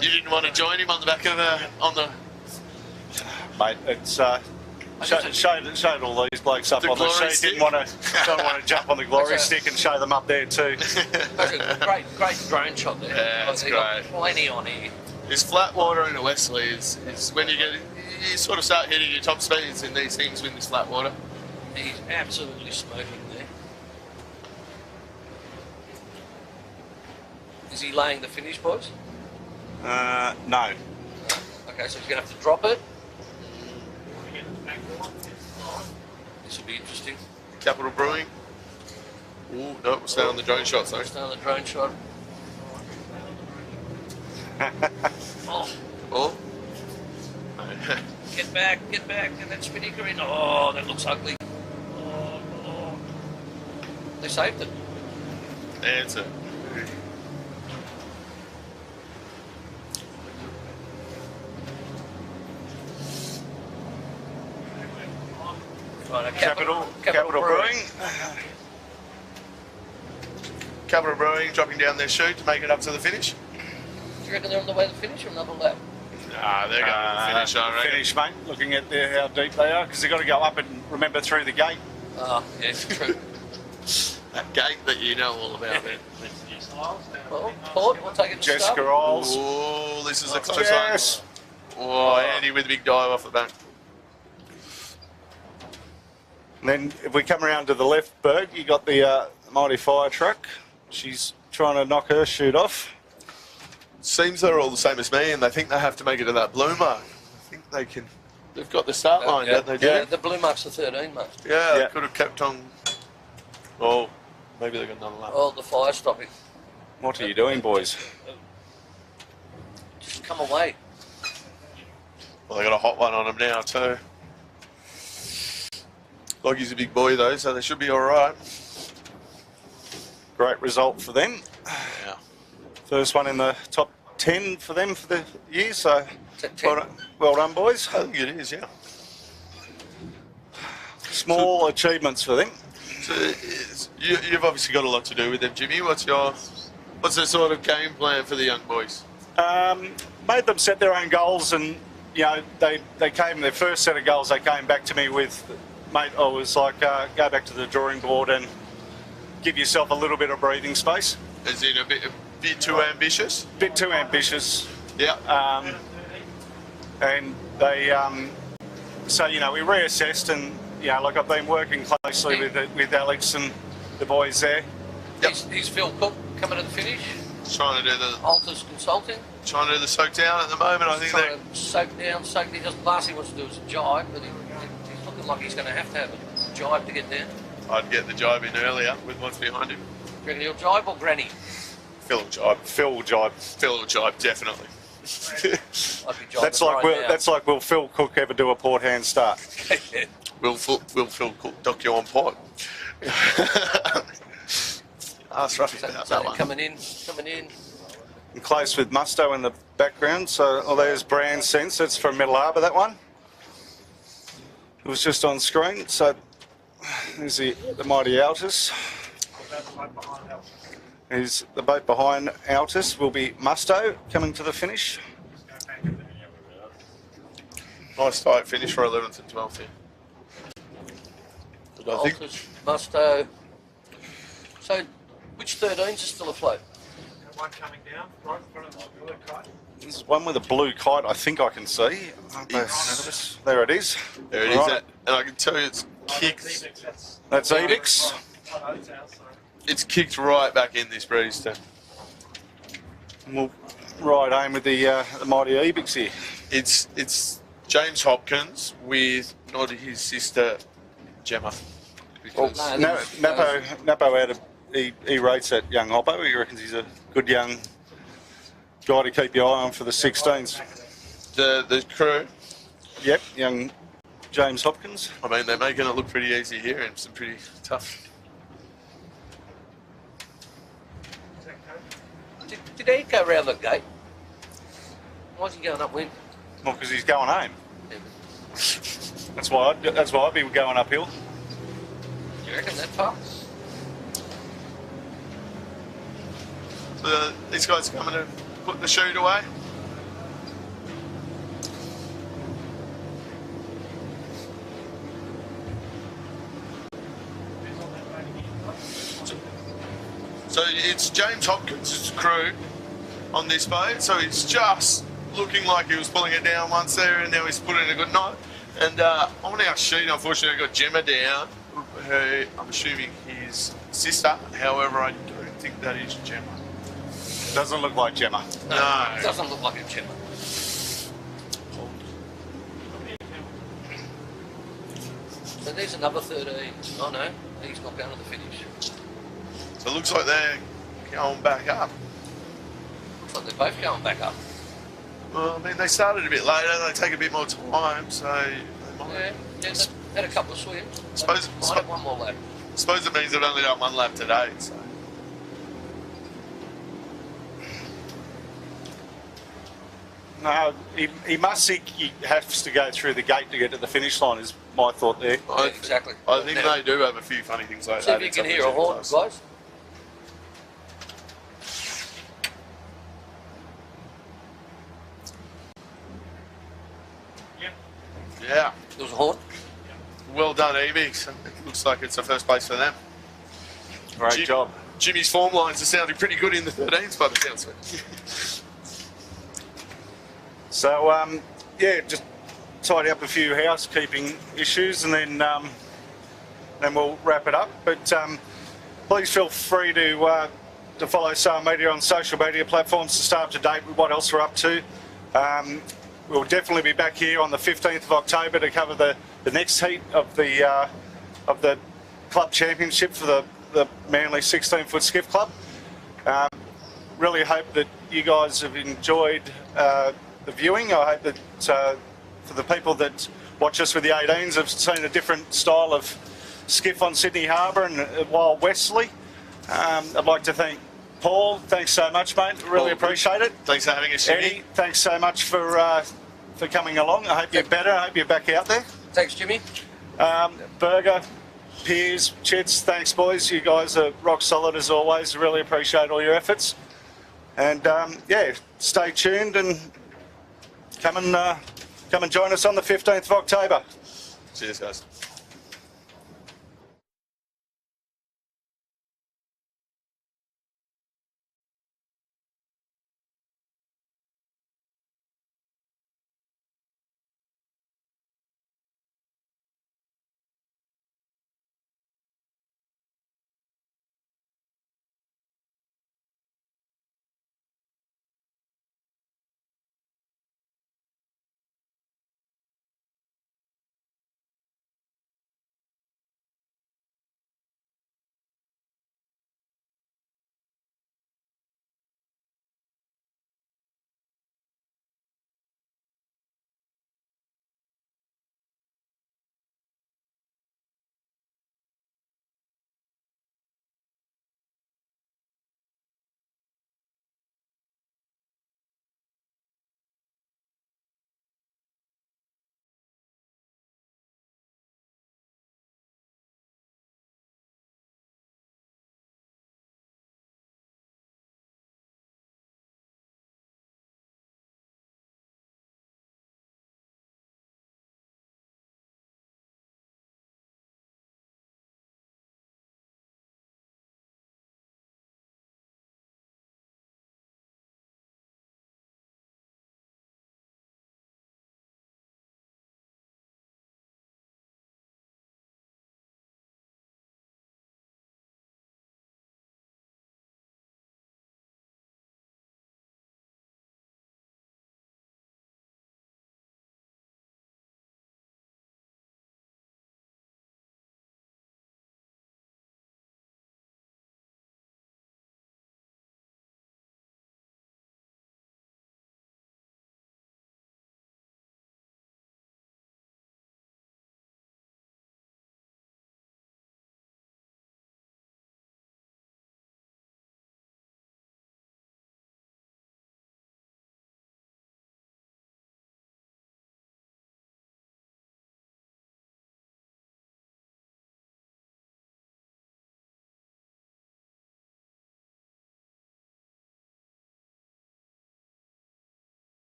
you didn't want to join him on the back of the Mate, it's showed all these blokes up The on the glory sheet. stick. Don't want to jump on the glory That's a- stick and show them up there too. That's a great drone shot there. Yeah, that's They got great. Plenty on here. This flat water in a Wesley is when you sort of start hitting your top speeds in these things with this flat water. He's absolutely smoking there. Is he laying the finish, boys? No. Okay, so he's going to have to drop it. This will be interesting. Capital Brewing. Ooh, no, we'll stay on the drone shot, sorry. Stay on the drone shot. Oh, Oh. get back, get that spinnaker in. Oh, that looks ugly. Oh. They saved it. Answer. Right, Capital Brewing. Capital Brewing dropping down their chute to make it up to the finish. Do you reckon they're on the way to the finish or another lap? Nah, they're going to the finish, I reckon. Finish, mate. Looking at how deep they are, because they've got to go up and remember through the gate. Oh, yes, true. That gate that you know all about, man. Well, Port, we'll take it to Jessica start. Isles. Oh, this is a close Yes. one. Oh, Andy with a big dive off the back. And then if we come around to the left, Berg, you got the mighty fire truck. She's trying to knock her chute off. Seems they're all the same as me, and they think they have to make it to that blue mark. I think they can. They've got the start line, don't they, Yeah, Jim? the blue mark's the 13 mark. Yeah, Yeah. they could have kept on. Oh, maybe they got another lap. Oh, the fire stopping. What are you doing, boys? Just come away. Well, they got a hot one on them now too. Loggie's a big boy though, so they should be all right. Great result for them. Yeah. First one in the top 10 for them for the year, so Is that 10? well done, boys. I think it is, yeah. Small achievements for them. So you've obviously got a lot to do with them, Jimmy. What's the sort of game plan for the young boys? Made them set their own goals and, you know, they came, their first set of goals, they came back to me with, mate, I was like, go back to the drawing board and give yourself a little bit of breathing space. Is it a bit too ambitious? Bit too ambitious. Yeah. And they, so, you know, we reassessed and, you know, like I've been working closely with Alex and the boys there. Yep. He's Phil Cook coming to the finish. Trying to do the soak down at the moment. I think trying to soak down. The last thing he wants to do is a jibe, but he's looking like he's going to have a jibe to get down. I'd get the jibe in earlier with what's behind him. Reckon he'll jibe or granny? Phil will jibe. Phil will jibe. Phil will jibe, definitely. I'd be jibing That's like, will Phil Cook ever do a port hand start? Will Phil Cook dock you on port? Ask Ruffy about that one. Coming in. And close with Musto in the background. So there's Brand Sense. That's from Middle Harbour, that one. It was just on screen. So there's the mighty Altus. Is the boat behind Altus will be Musto coming to the finish. Nice tight finish for 11th and 12th here. I think Altus, Musto. So, which 13s are still afloat? One coming down, right in front of the blue kite. There's one with a blue kite I think I can see. There it is. there it is. Right. And I can tell you it's That's kicked. Ebix, That's Ebix. oh, that's ours, sorry. It's kicked right back in this breeze too. We'll ride home with the mighty Ebix here. It's James Hopkins with not his sister Gemma. Because Napo he rates that young Hoppo. He reckons he's a good young guy to keep your eye on for the 16s. the crew, Yep, young James Hopkins. I mean, they're making it look pretty easy here and some pretty tough. Did he go around the gate? Why's he going upwind? Well, because he's going home. That's why I'd be going uphill. Do you reckon that far? So these guys are coming to put the chute away. So it's James Hopkins' crew on this boat. So he's just looking like he was pulling it down once there, and now he's putting a good knot. And on our sheet, unfortunately, we've got Gemma down, who I'm assuming his sister. However, I don't think that is Gemma. Doesn't look like Gemma. No. It doesn't look like a Gemma. So there's another 13. Oh no, he's not going to the finish. So it looks like they're going back up. Looks like they're both going back up. Well, I mean, they started a bit later. They take a bit more time, so they might. Yeah, they had a couple of swims. Suppose- Might have one more lap. I suppose it means they've only done one lap today. So. No, he must think he has to go through the gate to get to the finish line, is my thought there. Yeah, exactly. I think Now, they do have a few funny things like see that. if you in can some hear a of these horn, classes. guys. Yep. Yeah. There was a horn. Well done, Ebix. It looks like it's the first place for them. Great job. Jimmy's form lines are sounding pretty good in the 13s by the sounds of it. So, yeah, just tidy up a few housekeeping issues and then we'll wrap it up. But please feel free to follow Sail Media on social media platforms to stay up to date with what else we're up to. We'll definitely be back here on the 15th of October to cover the next heat of the club championship for the Manly 16-foot Skiff Club. Really hope that you guys have enjoyed the viewing. I hope that for the people that watch us with the 18s have seen a different style of skiff on Sydney Harbour and Wild Westerly. I'd like to thank Paul. Thanks so much, mate. Really appreciate it. Thanks for having us, Jimmy. Eddie, thanks so much for coming along. I hope you're better. I hope you're back out there. Thanks, Jimmy. Berger, Piers, Chits, thanks, boys. You guys are rock solid as always. Really appreciate all your efforts. And yeah, stay tuned and come and Come and join us on the 15th of October. Cheers, guys.